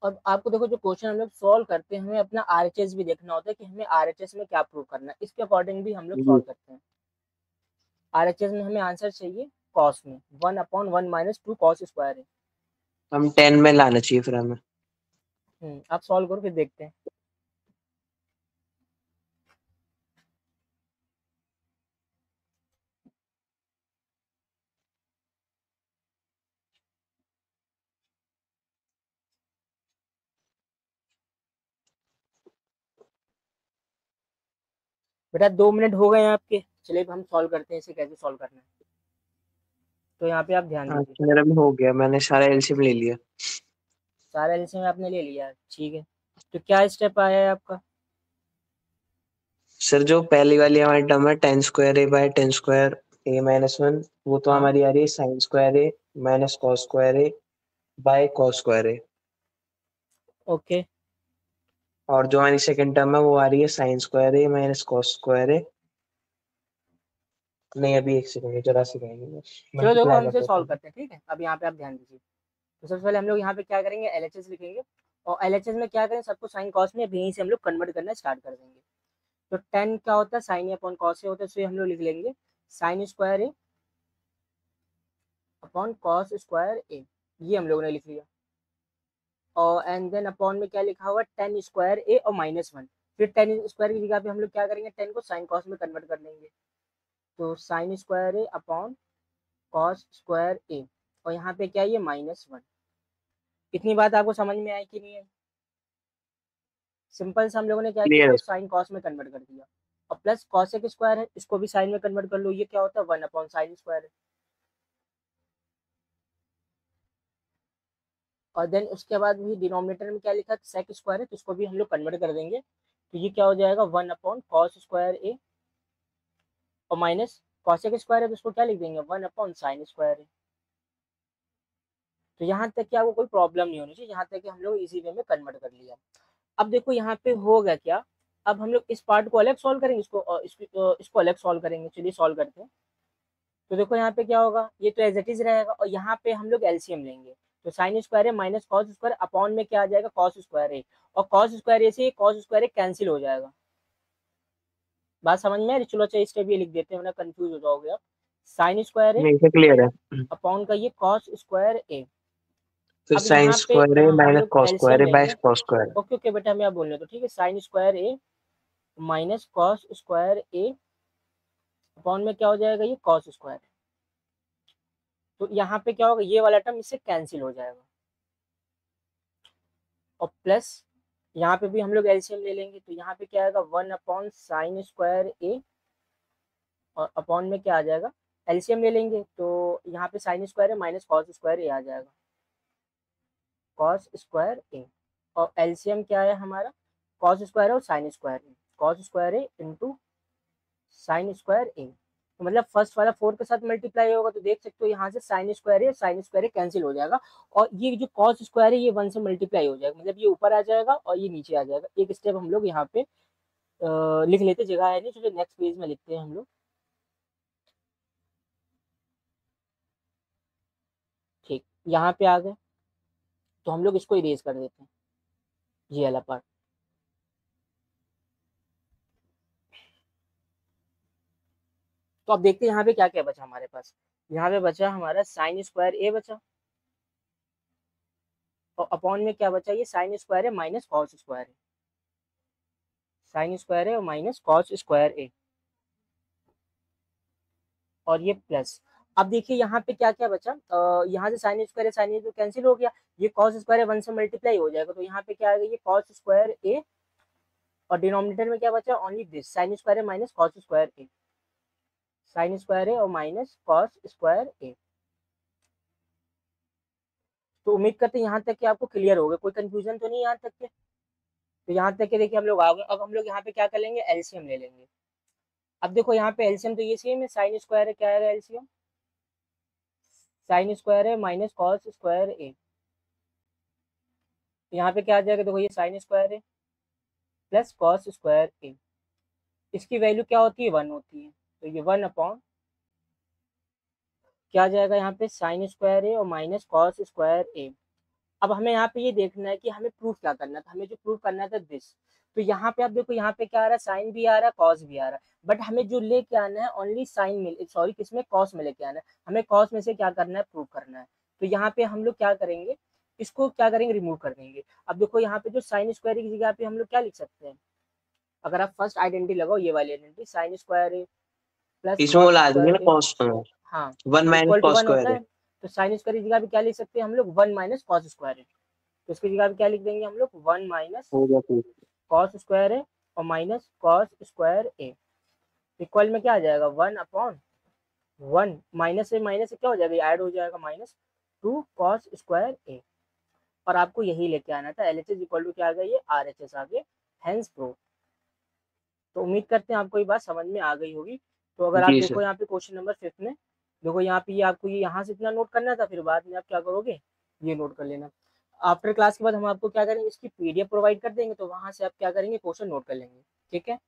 और आपको देखो जो क्वेश्चन हम लोग सॉल्व करते हैं, हमें अपना आरएचएस भी देखना होता है कि हमें आरएचएस में क्या प्रूव करना है, इसके अकॉर्डिंग भी हम लोग जी। सॉल्व करते हैं। आरएचएस में हमें आंसर चाहिए कॉस में, 1/1 माइनस 2 कॉस स्क्वायर है। हम 10 में लाना चाहिए फिर हमें। आप सॉल्व करो फिर देखते हैं। बेटा 2 मिनट हो गए हैं आपके, चलिए अब हम सॉल्व करते हैं इसे, कैसे सॉल्व करना है। तो यहाँ पे आप ध्यान हाँ दीजिए, मेरा भी हो गया, मैंने सारा एलसीएम ले लिया। सारा एलसीएम आपने ले लिया, ठीक है। तो क्या स्टेप आया है आपका? सर जो पहली वाली हमारी टर्म है ten square A by ten square A minus one, वो तो हाँ हमारी आ रही है sine square A minus cos square A by cos square A. Okay. और जो हमारी सेकंड टर्म है वो आ रही है sine square A minus cos square ए। नहीं अभी एक सेकंड, जरा सी कहेंगे चलो देखो मल्टीप्लाई हम इसे करते सॉल्व हैं। करते हैं, ठीक है। अब यहाँ पे आप ध्यान दीजिए। तो सबसे पहले हम लोग यहाँ पे क्या करेंगे, एलएचएस लिखेंगे। और एलएचएस में क्या करें, सबको साइन कॉस में यहीं से हम लोग कन्वर्ट करना स्टार्ट कर देंगे। तो 10 क्या होता है, साइन ए अपॉन कॉस ए होता है, तो हम लोग लिख लेंगे sign square A upon cos square ए, ये हम लोगों ने लिख लिया। और एंड देन अपॉन में क्या लिखा हुआ है, 10 स्क्वायर ए और माइनस वन। फिर 10 स्क्वायर की जगह पे हम लोग क्या करेंगे, 10 को साइन कॉस में कन्वर्ट कर देंगे। तो sign square A upon cos square A, और यहाँ पे क्या है, ये -1। इतनी बात आपको समझ में आई कि नहीं आई? सिंपल से हम लोगों ने क्या किया, क्लियर। इसको साइन कॉस में कन्वर्ट कर दिया। और प्लस कॉसेक स्क्वायर है, इसको भी साइन में कन्वर्ट कर लो, ये क्या होता है 1 अपॉन साइन स्क्वायर है। और देन उसके बाद भी डिनोमिनेटर में क्या लिखा है, सेक स्क्वायर है, तो इसको भी हम लोग कन्वर्ट कर देंगे। तो ये क्या हो जाएगा 1 अपॉन कॉस स्क्वायर ए, और माइनस कॉसेक स्क्वायर है तो इसको क्या लिख देंगे 1 अपॉन साइन स्क्वायर है। तो यहाँ तक कि आपको कोई प्रॉब्लम नहीं होनी चाहिए, यहाँ तक कि हम लोग इजी वे में कन्वर्ट कर लिया। अब देखो यहाँ पे होगा क्या, अब हम लोग इस पार्ट को अलग सॉल्व करेंगे, इसको अलग सॉल्व करेंगे। चलिए सॉल्व करते हैं। तो देखो यहाँ पे क्या होगा, ये तो एज इट इज रहेगा, और यहाँ पे हम लोग एलसीएम लेंगे। तो साइन स्क्वायर है माइनस कॉस स्क्वायर अपॉन में क्या आ जाएगा, कॉस स्क्वायर है। और कॉस स्क्वायर ए से कॉस स्क्वायर ए कैंसिल हो जाएगा। बात समझ में आ रही? चलो अच्छा स्टेप ये लिख देते हैं, वरना कंफ्यूज हो जाओगे आप। साइन स्क्वायर है नहीं से क्लियर है। अपॉन का ये कॉस स्क्वायर ए। फिर अब साइन यहाँ पे स्क्वायर ए हम माइनस लोग cos square LCM A by लेंगे। Cos square. ओके ओके बेटा, मैं आप बोलने तो ठीक है, sine square A minus cos square A upon में क्या हो जाएगा, ये कॉस स्क्वायर। तो यहाँ पे क्या होगा, ये वाला टर्म इससे कैंसिल हो जाएगा। और प्लस यहाँ पे भी हम लोग एलसीएम ले लेंगे, तो यहाँ पे क्या आएगा 1 अपॉन साइन स्क्वायर ए, और अपॉन में क्या आ जाएगा, एलसीएम ले लेंगे तो यहाँ पे साइन स्क्वायर है माइनस कॉस स्क्वायर ए आ जाएगा, कॉस स्क्वायर ए। और एलसीएम क्या है हमारा, कॉस स्क्वायर है और साइन स्क्वायर है, cos square A into sine square A. तो मतलब फर्स्ट वाला 4 के साथ मल्टीप्लाई होगा, तो देख सकते हो यहाँ से साइन स्क्वायर ए कैंसिल हो जाएगा। और ये जो कॉस स्क्वायर है ये 1 से मल्टीप्लाई हो जाएगा, मतलब ये ऊपर आ जाएगा और ये नीचे आ जाएगा। एक स्टेप हम लोग यहाँ पे लिख लेते, जगह है नहीं, तो नेक्स्ट पेज में लिखते हैं हम लोग। ठीक, यहाँ पे आ गए, तो हम लोग इसको इरेज कर देते हैं, ये वाला पार्ट। तो अब देखते हैं यहाँ पे क्या क्या बचा हमारे पास। यहाँ पे बचा हमारा साइन स्क्वायर ए बचा, और अपॉन में क्या बचा, ये साइन स्क्वायर है माइनस कॉस स्क्वायर है, साइन स्क्वायर है और माइनस कॉस स्क्वायर ए, और ये प्लस। अब देखिए यहाँ पे क्या क्या बचा, यहाँ से साइन स्क्वायर है, साइन तो कैंसिल हो गया, ये कॉस स्क्वायर है 1 से मल्टीप्लाई हो जाएगा, तो यहाँ पे क्या आएगा, ये कॉस स्क्वायर ए, और डिनोमिनेटर में क्या बचा, ओनली दिस साइन स्क्वायर है माइनस कॉस स्क्वायर ए, साइन स्क्वायर है और माइनस कॉस स्क्वायर ए। तो उम्मीद करते हैं यहाँ तक कि आपको क्लियर हो गया, कोई कंफ्यूजन तो नहीं यहाँ तक के। तो यहाँ तक के देखिए हम लोग आ गए। अब हम लोग यहाँ पे क्या कर लेंगे, एलसीएम ले लेंगे। अब देखो यहाँ पे एलसीएम तो ये सेम है, साइन स्क्वायर है, क्या है एलसीएम, साइन स्क्वायर है माइनस कॉस स्क्वायर ए। यहाँ पे क्या आ जाएगा, देखो ये साइन स्क्वायर है प्लस कॉस स्क्वायर ए, इसकी वैल्यू क्या होती है 1 होती है, तो ये 1 अपॉन क्या आ जाएगा यहाँ पे, साइन स्क्वायर ए और माइनस कॉस स्क्वायर ए। अब हमें यहाँ पे ये देखना है कि हमें प्रूफ क्या करना था, हमें जो प्रूफ करना था दिस। तो यहाँ पे आप देखो, यहाँ पे क्या आ रहा है, साइन भी आ रहा है कॉस भी आ रहा है, बट हमें जो लेके आना है ओनली साइन में, सॉरी किसमें, कॉस में लेके आना है। हमें कॉस में से क्या करना है, प्रूफ करना है। तो यहाँ पे हम लोग क्या करेंगे, इसको क्या करेंगे, रिमूव कर देंगे। अब देखो यहाँ पे जो साइन स्क्वायर की जगह पे हम लोग क्या लिख सकते हैं, अगर आप फर्स्ट आइडेंटिटी लगाओ, ये वाली identity, sine square A plus इसमें वो कॉस ला देंगे स्क्वायर ना ए, कॉस, हाँ, one minus equal to cos 1 होता स्क्वायर है। है। तो साइन स्क्वायर की जगह पे क्या लिख सकते हैं हम लोग, 1 माइनस कॉस स्क्वायर है। तो इसकी जगह पे क्या लिख देंगे हम लोग, 1 माइनस हो गया फिर। कॉस स्क्वायर है और माइनस कॉस स्क्वायर ए। इक्वल में क्या आ जाएगा 1/1, माइनस से क्या हो जाएगा, ऐड हो जाएगा, -2 cos² A। और आपको यही लेके आना था, LHS इक्वल टू क्या आ गया, ये RHS आ गया, हेंस प्रूव। तो उम्मीद करते हैं आपको ये बात समझ में आ गई होगी। तो अगर आप जी देखो सर। यहाँ पे क्वेश्चन नंबर 5 में, देखो यहाँ पे ये आपको ये यहाँ से इतना नोट करना था, फिर बाद में आप क्या करोगे, ये नोट कर लेना। आफ्टर क्लास के बाद हम आपको क्या करेंगे, इसकी PDF प्रोवाइड कर देंगे, तो वहां से आप क्या करेंगे, क्वेश्चन नोट कर लेंगे, ठीक है।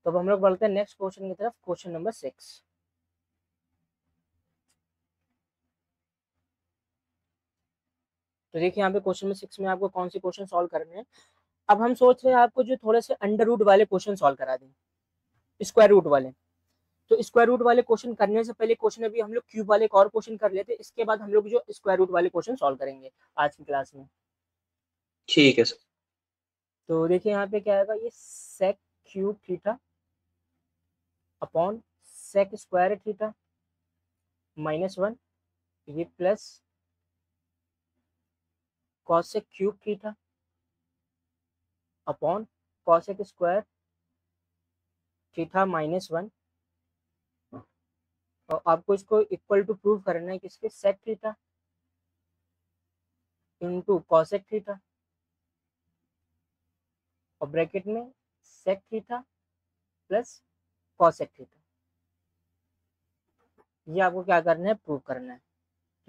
तो अब हम लोग बढ़ते हैं नेक्स्ट क्वेश्चन की तरफ, क्वेश्चन नंबर 6। तो देखिए यहाँ पे क्वेश्चन नंबर 6 में आपको कौन से क्वेश्चन सॉल्व करने हैं। अब हम सोच रहे हैं आपको जो थोड़े से अंडर रूट वाले क्वेश्चन सॉल्व करा दें, स्क्वायर रूट वाले। तो स्क्वायर रूट वाले क्वेश्चन करने से पहले क्वेश्चन अभी हम लोग क्यूब वाले एक और क्वेश्चन कर लेते हैं, इसके बाद हम लोग जो स्क्वायर रूट वाले क्वेश्चन सॉल्व करेंगे आज की क्लास में। ठीक है सर। तो देखिए यहाँ पे क्या आएगा, ये sec cube theta upon sec square theta -1, ये plus cosec cube theta upon cosec square theta -1। और आपको इसको इक्वल टू प्रूव करना है किसके, sec theta into cosec theta, और ब्रैकेट में sec theta plus cosec theta. ये आपको क्या करना है, प्रूव करना है।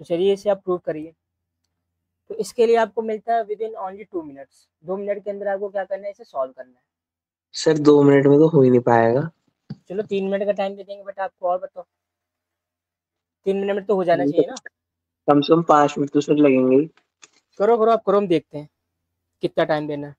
तो चलिए इसे आप प्रूव करिए। तो इसके लिए आपको मिलता है with in only 2 minutes, 2 minute के अंदर आपको क्या करना है, इसे सॉल्व करना है। सर 2 मिनट में तो हो ही नहीं पाएगा। चलो 3 मिनट का टाइम दे देंगे बेटा आपको, और बताओ, 3 मिनट में तो हो जाना चाहिए ना। कम से कम 5 मिनट तो सर लगेंगे ही। करो करो, आप करो, हम देखते हैं कितना टाइम देना है।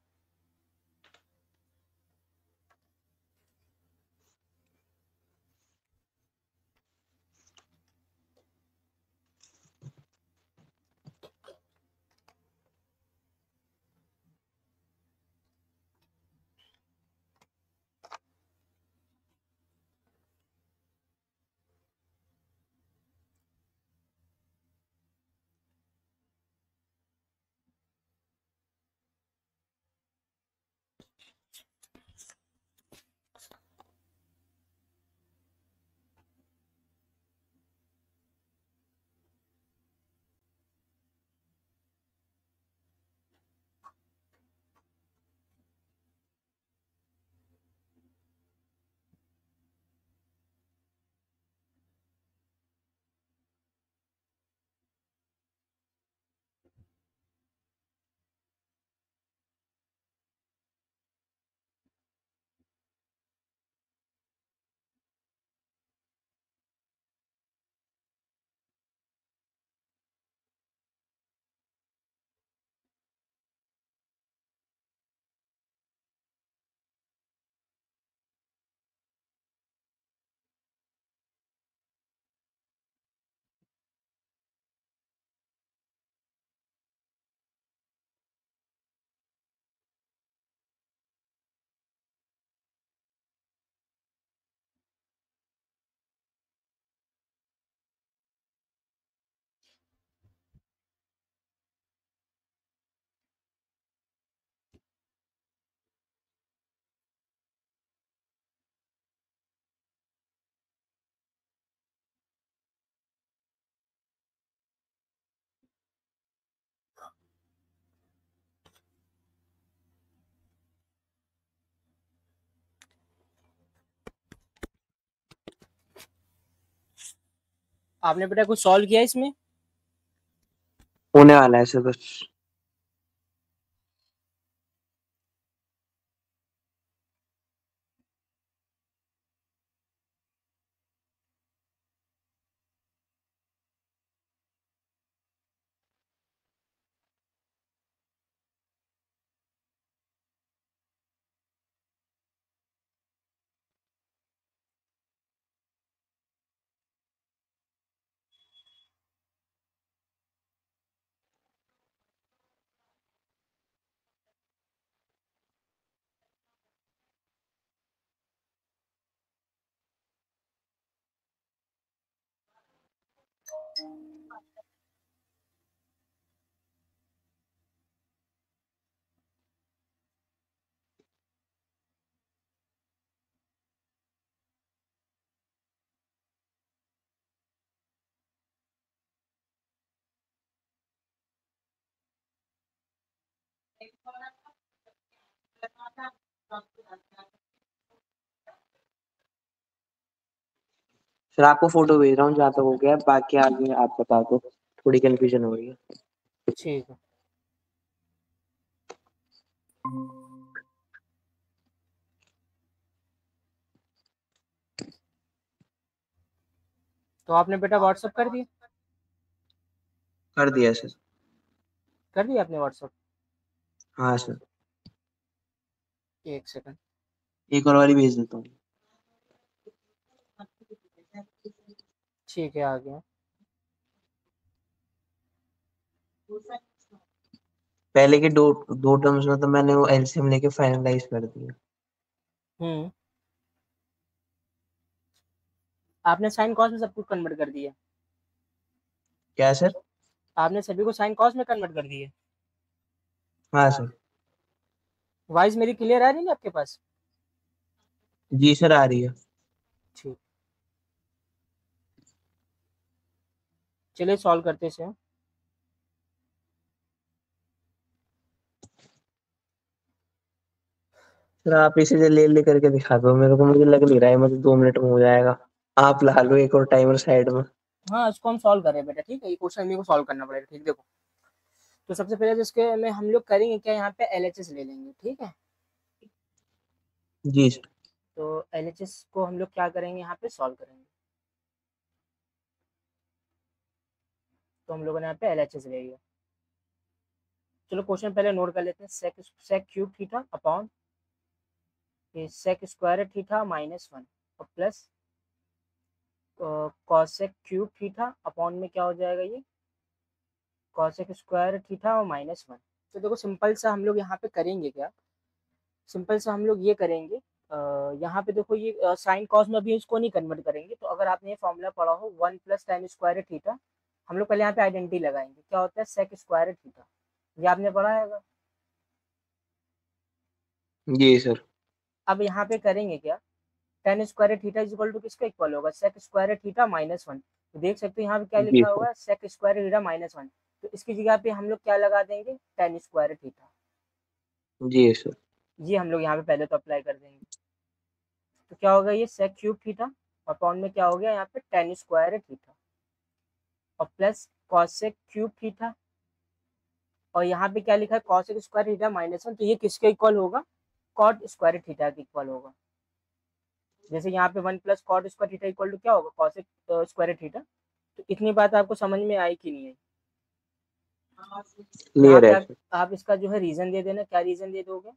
आपने बेटा कुछ सॉल्व किया इसमें? होने वाला है सर बस। सर आपको फोटो भेज रहा हूँ जहाँ तक हो गया, बाकी आगे आप बता दो, थोड़ी कंफ्यूजन हो रही है। ठीक है। तो आपने बेटा व्हाट्सअप कर दिया? कर दिया सर। कर दिया आपने व्हाट्सअप? हाँ सर, एक सेकंड। एक और वाली भेज देता हूँ। ठीक है, आ गया। पहले के दो दो टर्म्स में तो मैंने वो एलसीएम लेके फाइनलाइज कर दिया। हम्म। आपने साइन कॉस में सब कुछ कन्वर्ट कर दिया? क्या सर? आपने सभी को साइन कॉस में कन्वर्ट कर दिया? हाँ सर। वॉइस मेरी क्लियर आ रही है ना आपके पास? जी सर, आ रही है। ठीक। चलिए सॉल्व करते हैं। सर आप इसे ले ले करके दिखा दो मेरे को, मुझे लग नहीं रहा है मतलब 2 मिनट में हो जाएगा। आप ला लो एक और टाइमर साइड में। हाँ, इसको हम सॉल्व कर रहे हैं बेटा, ठीक है। ये क्वेश्चन मेरे को सॉल्व करना पड़ेगा, ठीक। देखो, तो सबसे पहले तो इसके में हम लोग करेंगे क्या, यहाँ पे एलएचएस ले लेंगे, ठीक है। जी सर। तो एलएचएस को हम लोग क्या करेंगे, यहाँ पे सॉल्व करेंगे। तो हम लोगों ने यहाँ पे एलएचएस ले लिया। चलो क्वेश्चन पहले नोट कर लेते हैं। Sec cube theta upon sec square theta -1 और plus cosec cube theta upon में क्या हो जाएगा, ये कॉसेक स्क्वायर थीटा और -1। तो देखो सिंपल सा हम लोग यहाँ पे करेंगे क्या, सिंपल सा हम लोग ये करेंगे, यहाँ पे देखो ये साइन कॉस में अभी इसको नहीं कन्वर्ट करेंगे। तो अगर आपने ये फॉर्मूला पढ़ा हो 1 + tan स्क्वायर थीटा, हम लोग पहले यहाँ पे आइडेंटिटी लगाएंगे, क्या होता है सेक स्क्वायर थीटा। ये आपने पढ़ा है। जी सर। अब यहाँ पे करेंगे क्या, tan square theta is equal to किसका इक्वल होगा, सेक स्क्वायर थीटा -1। तो देख सकते हो यहाँ पे क्या जी लिखा सर। हुआ है, सेक स्क्वायर थीटा -1। तो इसकी जगह पे हम लोग क्या लगा देंगे, tan स्क्वायर थीटा। जी सर। ये हम लोग यहाँ पे पहले तो अप्लाई कर देंगे। तो क्या होगा, ये सेक क्यूब थीटा अपॉन में क्या हो गया यहाँ पे tan स्क्वायर थीटा और प्लस कॉसेक क्यूब थीटा, और यहाँ पे क्या लिखा है कॉसेक स्क्वायर थीटा -1। तो ये किसके इक्वल होगा, कॉट स्क्वायर थीटा के इक्वल होगा। जैसे यहाँ पे 1 + cot square theta equal to क्या होगा, कॉसेक स्क्वायर थीटा। तो इतनी बात आपको समझ में आई कि नहीं आई? यहाँ क्लियर पे है सर। आप इसका जो है रीजन दे देना, क्या रीजन दे दोगे,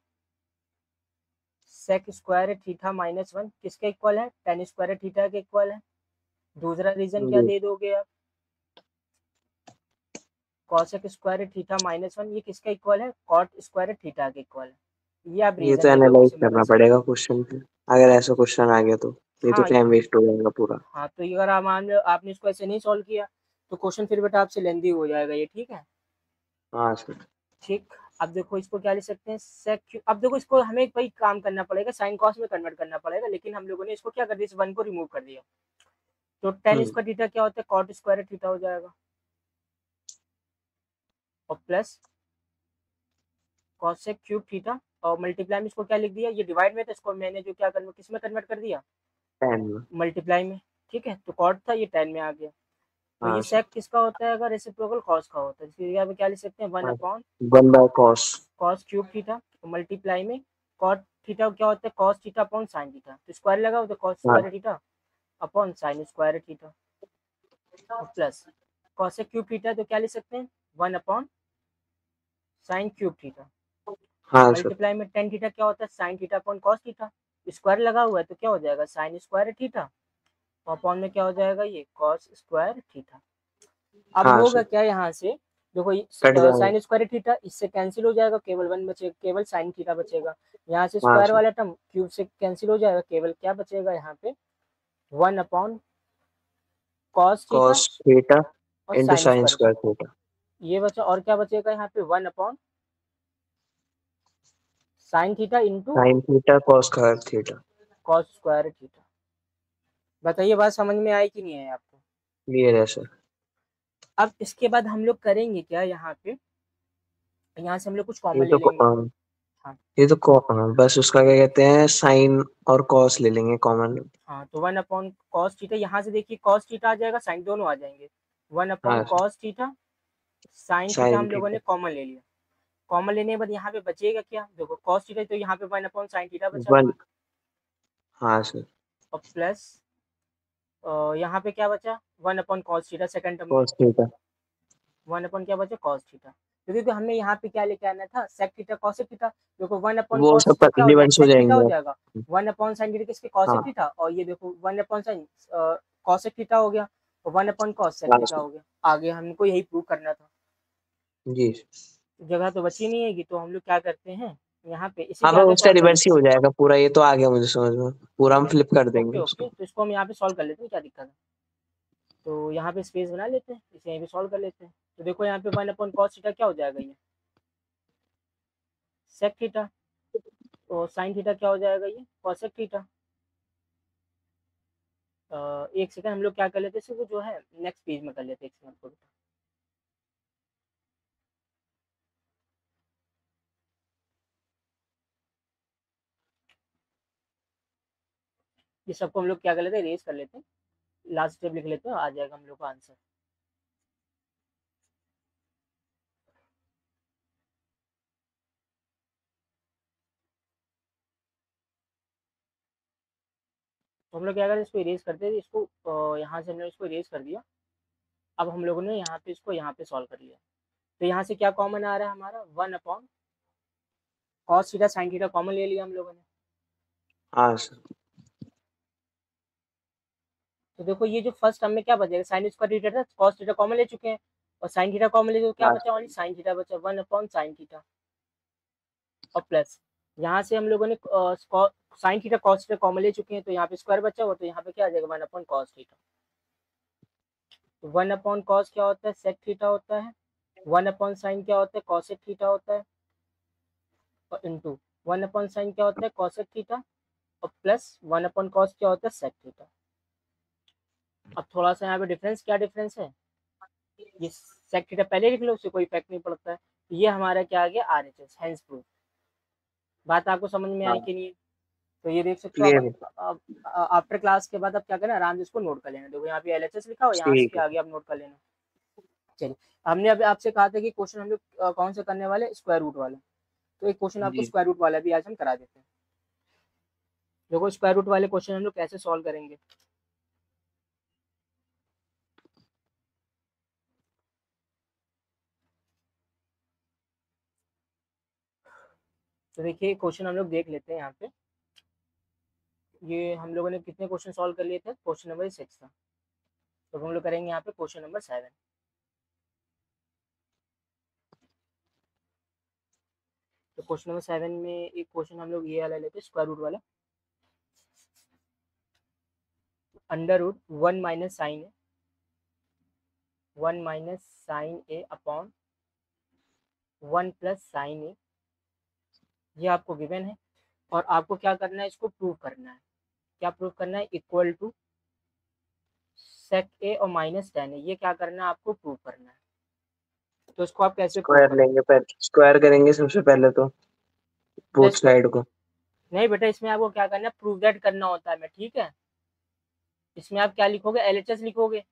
सेक स्क्वायर थीटा -1 किसके इक्वल है, tan स्क्वायर थीटा के इक्वल है। दूसरा रीजन क्या जी। दे दोगे आप, कॉसेक स्क्वायर थीटा -1 ये किसका इक्वल है, कॉट स्क्वायर थीटा के इक्वल है। ये आप ये तो रीजन दे दोगे एनालाइज सिंपल करना सा। पड़ेगा क्वेश्चन पे, अगर ऐसा क्वेश्चन आ गया तो। ये तो हाँ टाइम वेस्ट हो जाएगा पूरा। हाँ, तो ये अगर आप मान लो आपने इसको ऐसे नहीं सॉल्व किया तो क्वेश्चन फिर बेटा आपसे लेंदी हो जाएगा ये, ठीक है। हाँ सर। ठीक। अब देखो इसको क्या लिख सकते हैं, सेक क्यू। अब देखो इसको हमें कोई काम करना पड़ेगा, साइन कॉस में कन्वर्ट करना पड़ेगा, लेकिन हम लोगों ने इसको क्या कर दिया, इस 1 को रिमूव कर दिया। तो tan हम्म। स्क्वायर थीटा क्या होता है, कॉट स्क्वायर थीटा हो जाएगा और प्लस कॉसेक क्यूब थीटा और मल्टीप्लाई में इसको क्या लिख दिया, ये डिवाइड में था, इसको मैंने जो क्या कन्वर्ट किस में कन्वर्ट कर दिया, 10 में। मल्टीप्लाई में। ठीक है, तो कॉट था ये 10 में आ गया। तो ये हाँ सर। सेक किसका होता है, अगर रेसिप्रोकल कॉस का होता है, इसकी जगह पे क्या लिख सकते हैं, 1 हाँ, upon 1/cos। Cos cube theta multiply में कॉट थीटा क्या होता है, cos theta upon sine theta. तो स्क्वायर लगा तो कॉस हाँ। Square theta upon sine square theta और प्लस कॉसेक क्यूब थीटा तो क्या लिख सकते हैं, 1 अपॉन साइन क्यूब थीटा हाँ सर। मल्टीप्लाई में टेन थीटा क्या होता है, sign theta upon cos theta. Square लगा हुआ है तो क्या हो जाएगा, साइन स्क्वायर थीटा और अपॉन में क्या हो जाएगा, ये कॉस स्क्वायर थीटा। अब हाँ होगा सर। क्या यहाँ से, कट देखो जाएगा। साइन स्क्वायर थीटा इससे कैंसिल हो जाएगा, केवल 1 बचेगा, केवल साइन थीटा बचेगा। यहाँ से हाँ स्क्वायर सर। वाला टर्म क्यूब से कैंसिल हो जाएगा, केवल क्या बचेगा यहाँ पे, 1 upon cos theta cos theta और into sine sine square square theta. Theta. ये बचा, और क्या बचेगा यहाँ पे, 1 upon sine theta into sine theta cos square theta. Cos square theta. बताइए बात समझ में आई कि नहीं है आपको? क्लियर है सर। अब इसके बाद हम लोग करेंगे क्या, यहाँ पे यहाँ से हम लोग कुछ ये कॉमन ले तो लेंगे। हाँ ये तो बस उसका क्या कहते हैं, साइन और कॉस ले लेंगे कॉमन। हाँ, तो 1/cos थीटा, यहाँ से देखिए cos थीटा आ जाएगा, साइन दोनों आ जाएंगे। वन अपॉन हाँ cos theta, sine theta sine हम लोगों थीटा। ने कॉमन ले लिया। कॉमन लेने के बाद यहाँ पे बचेगा क्या, देखो cos थीटा, तो यहाँ पे 1/sin थीटा बचा। वन। हाँ सर। और प्लस यहाँ पे क्या बचा, 1/cos थीटा सेकंड टर्म में। Cos theta. 1 क्या बचा, cos थीटा। तो देखो हमें यहाँ पे क्या लेके आना था, sec थीटा cos थीटा। देखो वन अपॉन वो कॉस सब थीटा क्या हो जाएगा, रिवर्स हो sec थीटा हो जाएंगे जाएगा। अब। 1/sin थीटा किसके, cos हाँ थीटा, और ये देखो 1/sin cos थीटा हो गया, और 1/cos sec हाँ थीटा सर। हो गया। आगे हमको यही प्रूव करना था। जी। जगह तो बची नहीं है, तो हम लोग क्या करते हैं, यहाँ पे इसी हाँ के बस आगे उसका सॉल्व कर रिवर्स लेते ही हैं। हो जाएगा पूरा, ये तो आ गया मुझे समझ में, पूरा हम फ्लिप कर ओके देंगे ओके, उसको। तो इसको हम यहाँ पे सॉल्व कर लेते हैं, क्या दिक्कत है। तो यहाँ पे स्पेस बना लेते हैं, इसे यहीं पे सॉल्व कर लेते हैं। तो देखो यहाँ पे 1/cos थीटा क्या हो जाएगा, ये sec थीटा, और sin थीटा क्या हो जाएगा, ये cosec थीटा। एक सेकंड, हम लोग क्या कर लेते हैं, इसको जो है नेक्स्ट पेज में कर लेते हैं, एक सेकंड को। ये सबको हम लोग क्या कर लेते हैं, रेज कर लेते हैं, लास्ट स्टेप लिख लेते हैं, आ जाएगा हम लोग का आंसर। तो हम लोग क्या करें, इसको इरेज करते हैं, इसको यहाँ से हमने इसको इरेज कर दिया। अब हम लोगों ने यहाँ पे इसको यहाँ पे सॉल्व कर लिया। तो यहाँ से क्या कॉमन आ रहा है हमारा, 1/cos theta sin theta common ले लिया हम लोगों ने। हाँ सर। तो देखो ये जो फर्स्ट टर्म में क्या बचेगा, साइन स्क्वायर थीटा था, cos थीटा कॉमन ले चुके हैं, और sin थीटा कॉमन ले, तो क्या हाँ बचा, ओनली sin थीटा बचा, 1/sin थीटा। और प्लस यहाँ से हम लोगों ने sine theta cos theta common ले चुके हैं, तो यहाँ पे स्क्वायर बचा हुआ, तो यहाँ पे क्या आ जाएगा, 1/cos थीटा। तो 1/cos क्या होता है, sec थीटा होता है। 1/sin क्या होता है, cosec थीटा होता है। और इंटू 1/sin क्या होता है, cosec थीटा। और प्लस 1/cos क्या होता है, sec थीटा। अब थोड़ा सा यहाँ पे डिफरेंस, क्या डिफरेंस है, ये sec थीटा पहले लिख लो, उससे कोई इफेक्ट नहीं पड़ता है। तो ये हमारा क्या आ गया, RHS, हैंस प्रूफ। बात आपको समझ में आई हाँ। कि नहीं है। तो ये देख सकते हो क्लियर है। अब आफ्टर क्लास के बाद अब क्या करना, आराम से इसको नोट कर लेना। देखो यहाँ पे LHS लिखा हो, यहाँ ठीक से है। आगे आप नोट कर लेना। चलिए, हमने अभी आपसे कहा था कि क्वेश्चन हम लोग कौन से करने वाले, स्क्वायर रूट वाला। तो एक क्वेश्चन आपको जी। स्क्वायर रूट वाला भी आज हम करा देते हैं। देखो स्क्वायर रूट वाले क्वेश्चन हम लोग कैसे सॉल्व करेंगे। तो देखिए क्वेश्चन हम लोग देख लेते हैं यहाँ पे। ये हम लोगों ने कितने क्वेश्चन सॉल्व कर लिए थे, क्वेश्चन नंबर 6 था। तो हम लोग करेंगे यहाँ पे क्वेश्चन नंबर 7। तो क्वेश्चन नंबर 7 में एक क्वेश्चन हम लोग ये वाला लेते हैं, स्क्वायर रूट वाला। Under root 1 - sin A, 1 - sin a upon 1 + sin a, ये आपको गिवन है। और आपको क्या करना है, इसको प्रूव करना है। क्या प्रूव करना है, इक्वल टू sec a और -tan a, ये क्या करना है, आपको प्रूव करना है। तो इसको आप कैसे प्रूव स्क्वायर करोगे। लेंगे, पहले स्क्वायर करेंगे सबसे पहले तो बेटा बोथ इसको, साइड को। नहीं बेटा इसमें आपको क्या करना है, प्रूव दैट करना होता है, मैं ठीक है। इसमें आप क्या लिखोगे, LHS लिखोगे।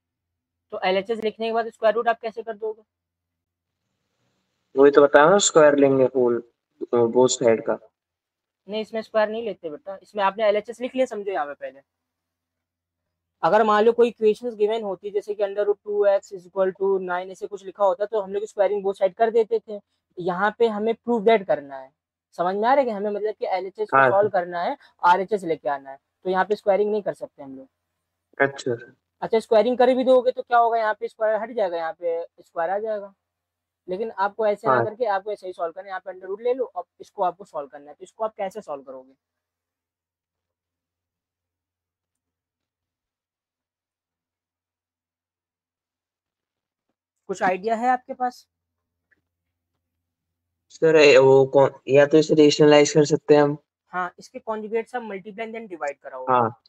तो LHS लिखने के बाद स्क्वायर रूट आप कैसे कर दोगे। वही तो बताया ना, स्क्वायर लेंगे होल बोथ साइड का। नहीं इसमें स्क्वायर नहीं लेते बेटा, इसमें आपने LHS लिख लिया, समझो यहाँ पे पहले। अगर मान लो कोई इक्वेशंस गिवन होती, जैसे कि √2x = 9, ऐसे कुछ लिखा होता, तो हम लोग स्क्वायरिंग बोथ साइड कर देते थे। यहाँ पे हमें प्रूव दैट करना है। समझ में आ रहा है कि हमें मतलब कि LHS को हाँ सॉल्व सर। करना है, RHS लेके आना है। तो यहाँ पे स्क्वायरिंग नहीं कर सकते हम लोग। अच्छा सर। अच्छा स्क्वायरिंग कर भी दोगे तो क्या होगा, यहाँ पे स्क्वायर हट जाएगा, यहाँ पे स्क्वायर आ जाएगा। लेकिन आपको ऐसे ना हाँ। करके आपको ऐसे ही सॉल्व करना है, यहाँ पे अंडर रूट ले लो, अब इसको आपको सॉल्व करना है। तो इसको आप कैसे सॉल्व करोगे। कुछ आइडिया है आपके पास। सर वो कौन, या तो इसे रेशनलाइज कर सकते हैं हम। हाँ, इसके कॉन्जुगेट सब मल्टीप्लाई देन डिवाइड कराओगे, हाँ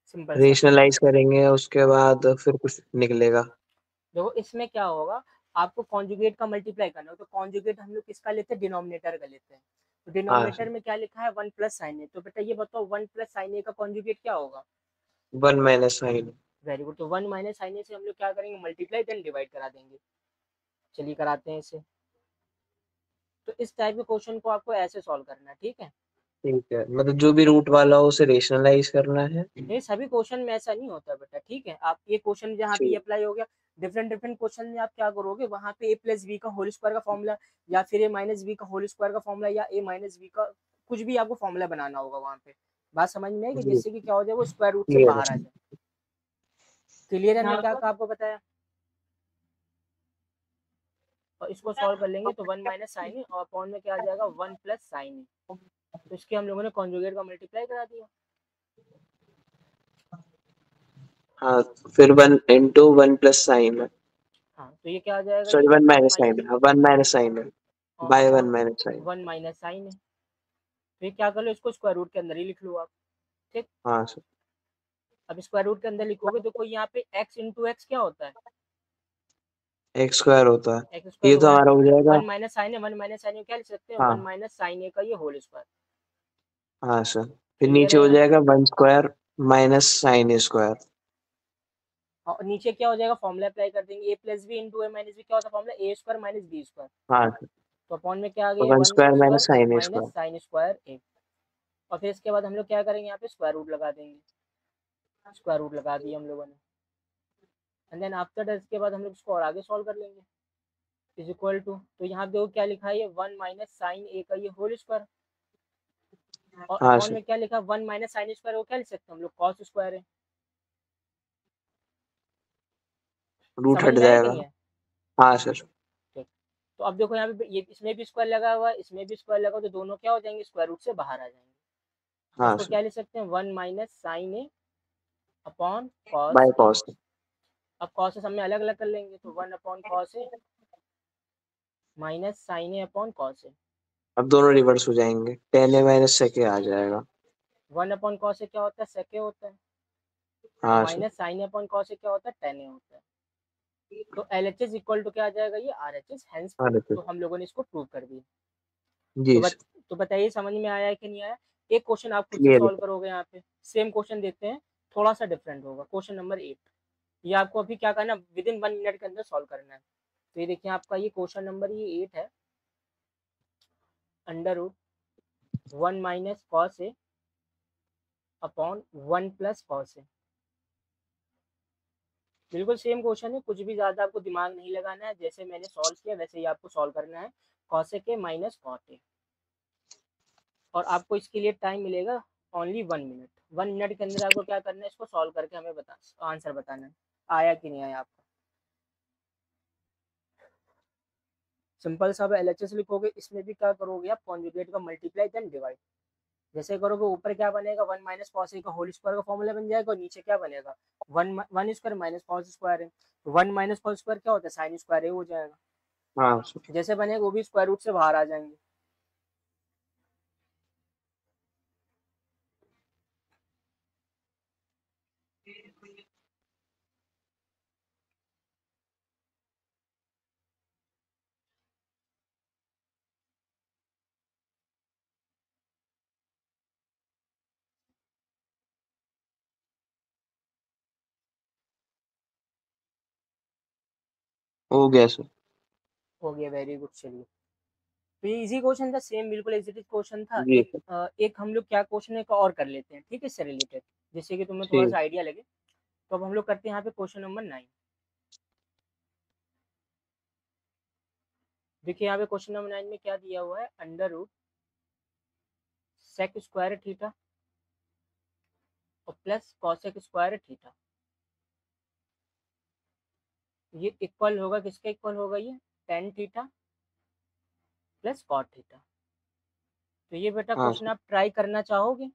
सिंपल सा। रेशनलाइज करेंगे उसके बाद फिर कुछ निकलेगा। देखो इसमें क्या होगा, आपको कॉन्जुगेट का मल्टीप्लाई करना हो तो कॉन्जुगेट हम लोग किसका लेते हैं, डिनोमिनेटर का लेते हैं। तो हाँ डिनोमिनेटर सर, में क्या लिखा है, 1 प्लस साइन ए। तो बेटा ये बताओ 1 प्लस साइन ए का कॉन्जुगेट क्या होगा। 1 माइनस साइन। Very good. तो 1 माइनस साइन ए से हम लोग क्या करेंगे, मल्टीप्लाई देन डिवाइड करा देंगे। चलिए कराते हैं इसे। तो इस टाइप के क्वेश्चन को आपको ऐसे सॉल्व करना है, ठीक है। ठीक है, मतलब जो भी रूट वाला हो उसे रेशनलाइज करना है। ये सभी क्वेश्चन में ऐसा नहीं होता बेटा, ठीक है। आप ये क्वेश्चन जहाँ पे ये ठीक। अप्लाई हो गया, डिफरेंट डिफरेंट क्वेश्चन में आप क्या करोगे, वहाँ पे ए प्लस बी का होल स्क्वायर का फॉर्मूला, या फिर ए माइनस बी का होल स्क्वायर का फॉर्मूला, या ए माइनस बी का कुछ भी आपको फॉर्मूला बनाना होगा वहाँ पे। बात समझ में आएगी, जी, जिससे कि क्या हो जाए, वो स्क्वायर रूट से क्लियर बाहर आ है। जाए। क्लियर है, मैं क्या आपको बताया। और इसको सॉल्व कर लेंगे तो 1 माइनस साइन ए और अपॉन में क्या आ जाएगा, 1 प्लस साइन ए। तो इसके हम लोगों ने कॉन्जुगेट का मल्टीप्लाई करा दिया। हाँ, फिर 1 इंटू 1 प्लस साइन है। हाँ, तो ये क्या आ जाएगा, सॉरी, ये 1 1 माइनस साइन माइनस है, 1 माइनस साइन है। और by 1 upon minus sine. 1 minus sine है। तो ये क्या कर लो, इसको स्क्वायर रूट के अंदर ही लिख लो आप। ठीक। हाँ सर। अब स्क्वायर रूट के अंदर लिखोगे तो कोई यहाँ पे x इंटू एक्स क्या होता है, एक्स स्क्वायर होता है। एक्स स्क्वायर ये हो तो गया। हमारा हो जाएगा। 1 माइनस साइन है, 1 माइनस साइन क्या लिख सकते हैं, 1 हाँ। माइनस साइन ए का ये होल स्क्वायर। हाँ सर, फिर क्लियर नीचे है हो यहाँ। जाएगा 1 स्क्वायर माइनस साइन स्क्वायर। और नीचे क्या हो जाएगा, फॉर्मूला अप्लाई कर देंगे, A plus B into A minus B क्या होता है formula, A square minus B square. हाँ सर, तो अपॉन में क्या आ तो गया, 1 one square minus square sine minus square. Sine square A. और फिर इसके बाद हम लोग क्या करेंगे, यहाँ पे स्क्वायर रूट लगा देंगे। स्क्वायर रूट लगा दिया हम लोगों ने। एंड देन आफ्टर दैट इसके बाद हम लोग इसको और आगे सॉल्व कर लेंगे। इज इक्वल टू, तो यहाँ देखो क्या लिखा है, 1 माइनस साइन ए का ये होल स्क्वायर। और हाँ अपॉन सर, में क्या लिखा, 1 माइनस साइन स्क्वायर, वो क्या लिख सकते हैं हम लोग, कॉस स्क्वायर है। रूट समझ हट में आया कि जाएगा। नहीं है। हाँ सर। ठीक। तो अब देखो यहाँ पे ये इसमें भी स्क्वायर लगा हुआ है, इसमें भी स्क्वायर लगा हुआ, तो दोनों क्या हो जाएंगे, स्क्वायर रूट से बाहर आ जाएंगे। तो हाँ इसको सर, क्या लिख सकते हैं, 1 minus sine A upon by cos A. Cos. अब कॉस ए सब में अलग अलग कर लेंगे, तो 1 upon cos A minus sine A upon cos A. अब दोनों रिवर्स हो जाएंगे, टेन ए माइनस सेके आ जाएगा। 1 अपॉन कॉस ए क्या होता है, सेके होता है। और हाँ sir. Minus sine A upon cos A क्या होता है, टेन ए होता है। तो L H S equal to क्या आ जाएगा, ये आर एच एस, हैंस हाँ प्रूफ। सर। तो हम लोगों ने इसको प्रूव कर दिया। तो जी बत, सर, तो बताइए समझ में आया है कि नहीं आया। एक क्वेश्चन आप खुद से क्लियर सॉल्व है। करोगे, यहाँ पे सेम क्वेश्चन देते हैं, थोड़ा सा डिफरेंट होगा। क्वेश्चन नंबर 8, ये आपको अभी क्या करना है, विद इन 1 मिनट के अंदर सॉल्व करना है। तो ये देखिए आपका ये क्वेश्चन नंबर ये 8 है। Under root 1 minus cos A upon 1 plus cos A. बिल्कुल सेम क्वेश्चन है, कुछ भी ज्यादा आपको दिमाग नहीं लगाना है, जैसे मैंने सॉल्व किया वैसे ही आपको सॉल्व करना है। कॉस ए के माइनस कॉट ए। और आपको इसके लिए टाइम मिलेगा ओनली 1 मिनट। 1 मिनट के अंदर आपको क्या करना है, इसको सॉल्व करके हमें आंसर बताना है, आया कि नहीं आया आपका। सिंपल सा एल एच एस लिखोगे, इसमें भी क्या करोगे आप, कॉन्जुगेट का मल्टीप्लाई देन डिवाइड। जैसे करोगे ऊपर क्या बनेगा, 1 माइनस कॉस ए का होल स्क्वायर का फॉर्मूला बन जाएगा, और नीचे क्या बनेगा, one one square minus cos square है। 1 माइनस कॉस स्क्वायर क्या होता है, साइन स्क्वायर है, हो जाएगा। हाँ सर। जैसे बनेगा वो भी स्क्वायर रूट से बाहर आ जाएंगे। हो गया सर। हो गया, वेरी गुड। चलिए, तो ये इजी क्वेश्चन था, सेम बिल्कुल एग्जैक्ट क्वेश्चन था। जी एक सर। एक हम लोग क्या क्वेश्चन एक और कर लेते हैं, ठीक है, इससे रिलेटेड, जिससे कि तुम्हें थोड़ा सा ठीक। आइडिया लगे। तो अब हम लोग करते हैं यहाँ पे क्वेश्चन नंबर 9। देखिए यहाँ पे क्वेश्चन नंबर 9 में क्या दिया हुआ है, under root sec square theta और प्लस कॉसेक स्क्वायर थीटा, ये इक्वल होगा, किसका इक्वल होगा, ये tan theta plus cot theta. तो ये बेटा हाँ क्वेश्चन सर। आप ट्राई करना चाहोगे,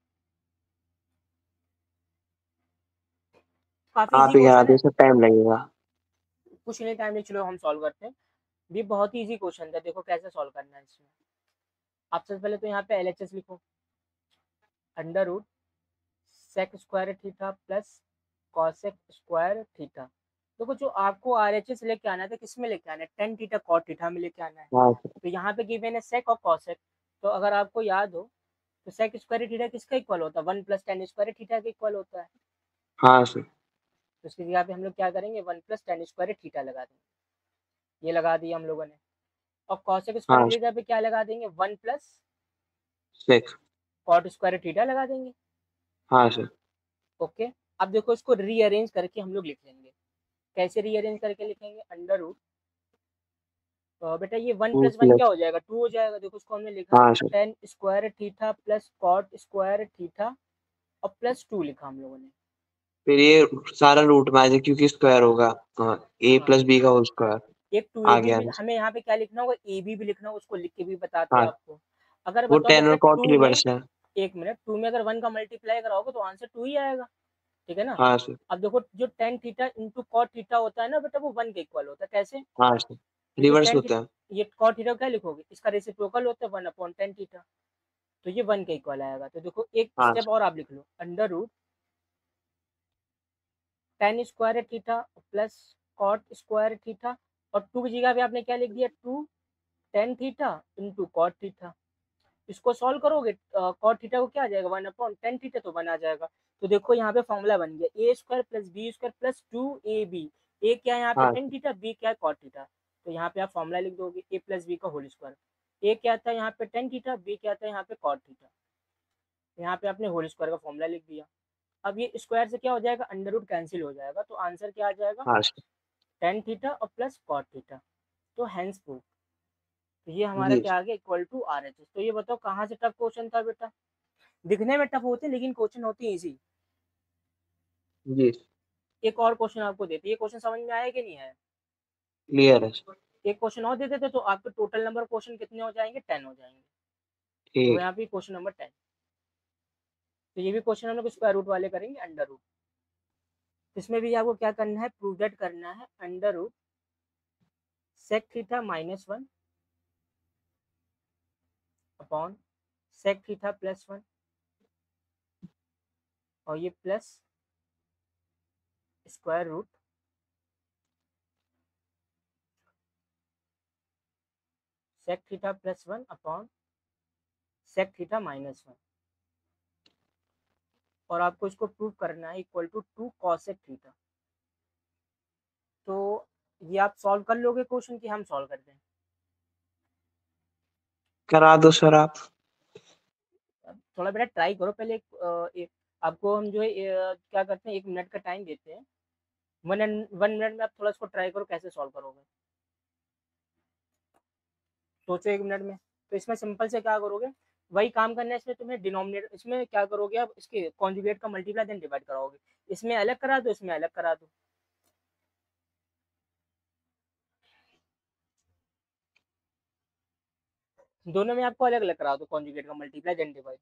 काफी आप इजी ही करा क्वेश्चन दे है। सर, टाइम लगेगा। कुछ नहीं टाइम नहीं, चलो हम सॉल्व करते हैं। ये बहुत ही इजी क्वेश्चन था, देखो कैसे सॉल्व करना है इसमें। आप सबसे पहले तो यहाँ पे एल एच एस लिखो, under root sec square theta plus cosec square theta. देखो जो आपको आरएचएस लेके आना है तो किस में लेके आना है, टेन थीटा कॉट थीटा में लेके आना है। हाँ सर। तो यहाँ पे गिवन है सेक और कॉसेक। तो अगर आपको याद हो तो सेक स्क्वायर थीटा किसका इक्वल होता है, 1 प्लस टेन स्क्वायर थीटा का इक्वल होता है। हाँ सर। तो इसकी जगह पे हम लोग क्या करेंगे, 1 प्लस टेन स्क्वायर थीटा लगा देंगे, ये लगा दिया हम लोगों ने। और कॉसेक स्क्वायर हाँ थीटा पे क्या लगा देंगे, 1 plus sec. Cot square theta लगा देंगे। हाँ सर। ओके। अब देखो इसको रीअरेंज करके हम लोग लिख लेंगे। कैसे रीअरेंज करके लिखेंगे, अंडर रूट, तो बेटा ये 1 टू प्लस 1 क्या प्लस। हो जाएगा, 2 हो जाएगा। देखो उसको हमने लिखा हाँ sir. Tan square theta plus cot square theta और प्लस 2 लिखा हम लोगों ने। फिर ये सारा रूट में आ जाए क्योंकि स्क्वायर होगा। हाँ, ए हाँ, प्लस बी का होल स्क्वायर। एक टू ए आ बी गया भी आंसर। हमें यहाँ पे क्या लिखना होगा, ए बी भी लिखना होगा, उसको लिख के भी बताते हैं हाँ, आपको। अगर वो बताओ टेन बेटा और कॉट टू में, रिवर्स है। एक मिनट, टू में अगर 1 का मल्टीप्लाई कराओगे तो आंसर 2 ही आएगा, ठीक है ना। हाँ सर। अब देखो जो tan theta into cot theta होता है ना बेटा, वो 1 के इक्वल होता है। कैसे, हाँ सर। क्योंकि रिवर्स टेन होता थीटा, है। ये कॉट थीटा क्या लिखोगे, इसका रेसिप्रोकल होता है 1 अपॉन टेन थीटा, तो ये 1 के इक्वल आएगा। तो देखो एक हाँ स्टेप सर। और आप लिख लो, under root tan square theta plus cot square theta, और 2 की जगह पे आपने क्या लिख दिया, 2 tan theta into cot theta. इसको सॉल्व करोगे, कॉट थीटा को क्या आ जाएगा, 1 अपॉन टेन थीटा, तो 1 आ जाएगा। तो देखो यहाँ पे फॉर्मूला बन गया, A square plus B square plus 2ab। A क्या है यहाँ पे हाँ टेन थीटा, बी क्या है कॉट थीटा। तो यहाँ पे आप फॉर्मूला लिख दोगे ए प्लस बी का होल स्क्वायर। ए क्या था यहाँ पे टेन थीटा, बी क्या था यहाँ पे कॉट थीटा। यहाँ पे आपने होल स्क्वायर का फॉर्मूला लिख दिया। अब ये स्क्वायर से क्या हो जाएगा, अंडर रूट कैंसिल हो जाएगा, तो आंसर क्या आ जाएगा, हाँ सर। टेन थीटा और प्लस कॉट थीटा। तो हैंस प्रूफ, तो ये हमारा जी। क्या आ गया, equal to R H S. तो ये बताओ कहाँ से टफ क्वेश्चन था बेटा, दिखने में टफ होते हैं लेकिन क्वेश्चन होते हैं इजी। जी। एक और क्वेश्चन आपको देते, ये क्वेश्चन समझ में आया कि नहीं आया। क्लियर है सर। एक क्वेश्चन और दे देते तो आपके टोटल नंबर क्वेश्चन कितने हो जाएंगे, 10 हो जाएंगे। तो ठीक। यहाँ पे क्वेश्चन नंबर 10। तो ये भी क्वेश्चन हम लोग स्क्वायर रूट वाले करेंगे, अंडर रूट। इसमें भी आपको क्या करना है, प्रूव दैट करना है, under root sec theta minus 1 upon sec theta plus 1, और ये plus square root sec theta plus 1 upon sec theta minus 1, और आपको इसको प्रूव करना है इक्वल टू 2 कॉसेक थीटा। तो ये आप सॉल्व कर लोगे क्वेश्चन की हम सॉल्व कर दें। करा दो सर आप। थोड़ा बेटा ट्राई करो पहले, एक आपको हम जो है क्या करते हैं, 1 मिनट का टाइम देते हैं। 1 मिनट में आप थोड़ा इसको ट्राई करो कैसे सॉल्व करोगे, सोचो 1 मिनट में। तो इसमें सिंपल से क्या करोगे, वही काम करना है। इसमें तुम्हें डिनोमिनेटर, इसमें क्या करोगे आप, इसके कॉन्जुगेट का मल्टीप्लाई देन डिवाइड कराओगे। इसमें अलग करा दो, इसमें अलग करा दो, दोनों में आपको अलग अलग करा दो, कॉन्जुगेट का मल्टीप्लाई देन डिवाइड।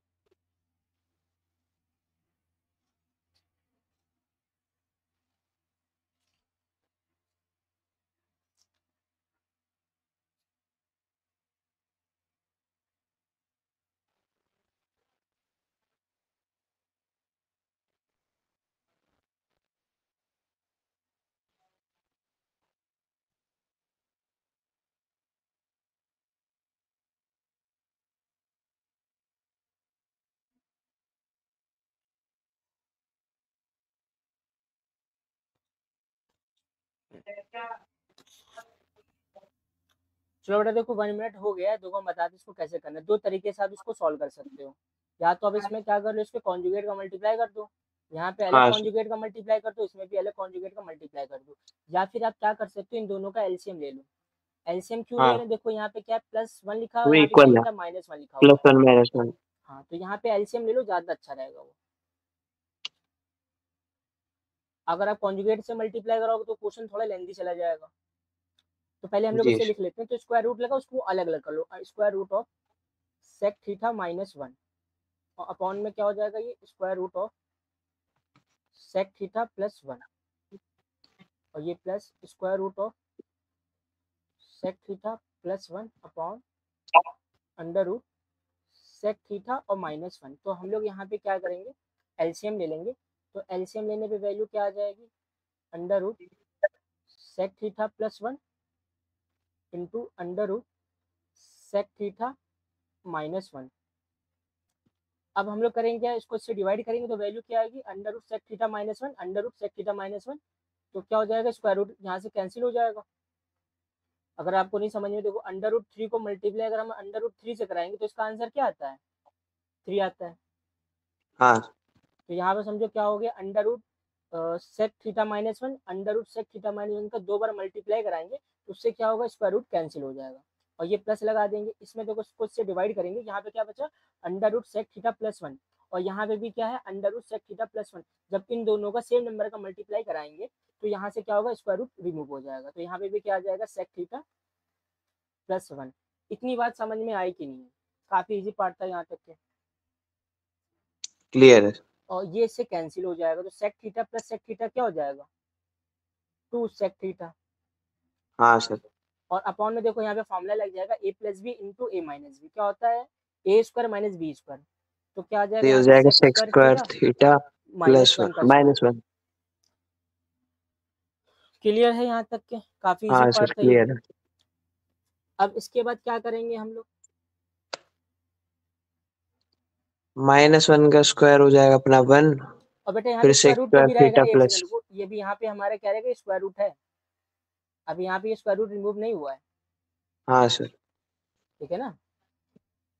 चलो बेटा देखो 1 मिनट हो गया है, देखो हम बताते इसको कैसे करना है। 2 तरीके से आप इसको सॉल्व कर सकते हो। या तो अब इसमें क्या कर लो, इसके कॉन्जुगेट का मल्टीप्लाई कर दो, यहाँ पे अलग हाँ सर। कॉन्जुगेट का मल्टीप्लाई कर दो, इसमें भी अलग कॉन्जुगेट का मल्टीप्लाई कर दो। या फिर आप क्या कर सकते हो, इन दोनों का एलसीएम ले लो। एलसीएम क्यों ले रहे हाँ, हैं, देखो यहाँ पे क्या है, प्लस 1 लिखा हुआ वो है, यहाँ पे क्या इक्वल है। लिखा है, माइनस 1 लिखा हुआ प्लस है। One minus one. हाँ, तो यहाँ पे एलसीएम ले लो, ज़्यादा अच्छा रहेगा वो। अगर आप कॉन्जुगेट से मल्टीप्लाई करोगे तो क्वेश्चन थोड़ा लेंथी चला जाएगा। तो पहले हम लोग जी। इसे लिख लेते हैं, तो स्क्वायर रूट लगा उसको अलग अलग कर लो, square root of sec theta minus 1, और अपॉन में क्या हो जाएगा, ये square root of sec theta plus 1, और ये plus square root of sec theta plus 1 upon under root sec theta और माइनस 1। तो हम लोग यहाँ पे क्या करेंगे, एलसीएम ले लेंगे। तो एलसीएम लेने पे वैल्यू क्या आ जाएगी, under root sec theta plus 1 into under root sec theta minus 1। अब हम लोग करेंगे क्या, इसको इससे डिवाइड करेंगे तो वैल्यू क्या आएगी, under root sec theta minus 1 under root sec theta minus 1। तो क्या हो जाएगा, स्क्वायर रूट यहाँ से कैंसिल हो जाएगा। अगर आपको नहीं समझ में, देखो अंडर रूट 3 को मल्टीप्लाई अगर हम अंडर रूट 3 से कराएंगे तो इसका आंसर क्या आता है, 3 आता है। हाँ तो यहाँ पे समझो क्या हो गया, under root sec theta minus 1 under root sec theta minus 1 का 2 बार मल्टीप्लाई कराएंगे तो उससे क्या होगा, स्क्वायर रूट कैंसिल हो जाएगा और ये प्लस लगा देंगे। इसमें देखो इसको इससे डिवाइड करेंगे, यहाँ पे क्या बचा, under root sec theta plus 1 और यहाँ पे भी क्या है, under root sec theta plus 1। जब इन दोनों का सेम नंबर का मल्टीप्लाई कराएंगे तो यहाँ से क्या होगा, स्क्वायर रूट रिमूव हो जाएगा। तो यहाँ पे भी क्या आ जाएगा, सेक थीटा प्लस 1। इतनी बात समझ में आई कि नहीं, काफी इजी पार्ट था यहाँ तक के। क्लियर है। और ये इससे कैंसिल हो जाएगा तो sec theta plus sec theta क्या हो जाएगा, 2 सेक थीटा। हाँ सर। और अपॉन में देखो यहाँ पे फॉर्मूला लग जाएगा A plus B into A minus B. क्या होता है, A square minus B square. तो क्या आ तो जाएगा ये हो यहाँ पे, जाएगा sec sec square square theta theta minus plus 1 का स्क्वायर। माइनस 1। क्लियर है यहाँ तक के, काफी इजी हाँ सर पार्ट था ये क्लियर भी। है। अब इसके बाद क्या करेंगे हम लोग, माइनस 1 का स्क्वायर हो जाएगा अपना 1, और बेटा यहाँ फिर पे स्क्वायर सेक रूट तो स्क्वायर भी रहेगा, थीटा एक प्लस। सेकंड रुको, ये भी यहाँ पे हमारा क्या रहेगा, स्क्वायर रूट है। अब यहाँ पे स्क्वायर रूट रिमूव नहीं हुआ है, हाँ सर। ठीक है ना।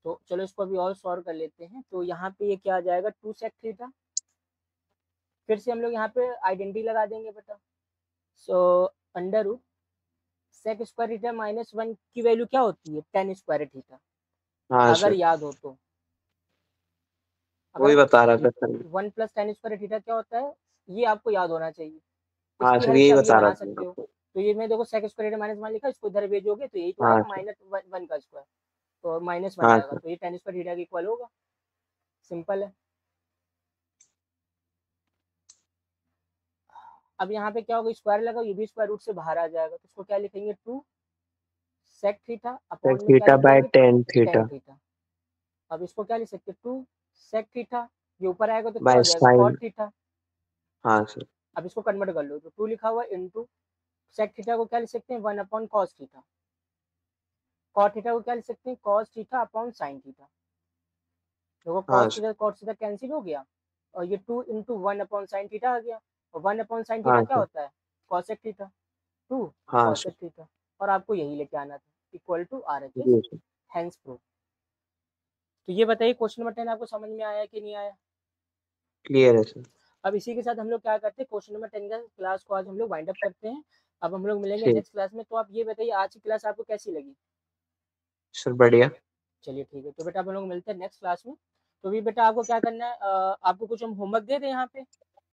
तो चलो इसको अभी और सॉल्व कर लेते हैं। तो यहाँ पे ये क्या आ जाएगा, 2 सेक थीटा। फिर से हम लोग यहाँ पे आइडेंटिटी लगा देंगे बेटा। So under root sec square theta minus 1 की वैल्यू क्या होती है, टेन स्क्वायर थीटा, हाँ अगर सर याद हो तो। वही अगर बता रहा था sir. 1 plus ten square theta क्या होता है, ये आपको याद होना चाहिए। हाँ इसकी सर हेल्प से यही आप ये बता रहा बना था मैं सकते हो। आपको। तो ये मैं देखो सेक स्क्वायर थीटा माइनस 1 लिखा, इसको इधर भेजोगे तो यही तो हाँ आएगा, सर। माइनस 1 का स्क्वायर तो माइनस 1 हाँ आएगा। सर। तो ये टेन स्क्वायर थीटा के इक्वल होगा, सिंपल है। अब यहाँ पे क्या होगा, स्क्वायर लगा, ये भी स्क्वायर रूट से बाहर आ जाएगा। तो इसको क्या लिखेंगे, 2 सेक थीटा सेक अपॉन में क्या थीटा बाय लिखेंगे, टेन टेन थीटा थीटा। अब इसको क्या लिख सकते हैं, 2 सेक थीटा, ये ऊपर आएगा तो क्या बाय हो जाएगा, साइन। Cot theta. हाँ सर। अब इसको कन्वर्ट कर लो तो 2 लिखा हुआ इंटू सेक थीटा को क्या लिख सकते हैं, 1 upon cos theta. Cot theta को क्या लिख सकते हैं, cos theta upon sine theta. देखो हाँ cos sir. Theta cos theta cancel हो गया और ये 2 इंटू 1 अपॉन साइन थीटा आ गया। और 1 अपॉन साइन थीटा हाँ क्या सर। होता है, कॉसेक थीटा, 2 हाँ सर। Cosec theta. और आपको यही लेके आना था, equal to R H S, जी सर। Hence proof. तो ये बताइए क्वेश्चन नंबर 10 आपको समझ में आया कि नहीं आया। क्लियर है सर। अब इसी के साथ हम लोग क्या करते हैं, क्वेश्चन नंबर 10 का क्लास को आज हम लोग वाइंड अप करते हैं। अब हम लोग मिलेंगे ठीक नेक्स्ट क्लास में। तो आप ये बताइए आज की क्लास आपको कैसी लगी। सर बढ़िया। चलिए ठीक है, तो बेटा हम लोग मिलते हैं नेक्स्ट क्लास में। तो भी बेटा आपको क्या करना है, आपको कुछ हम होमवर्क दे दें यहाँ पे।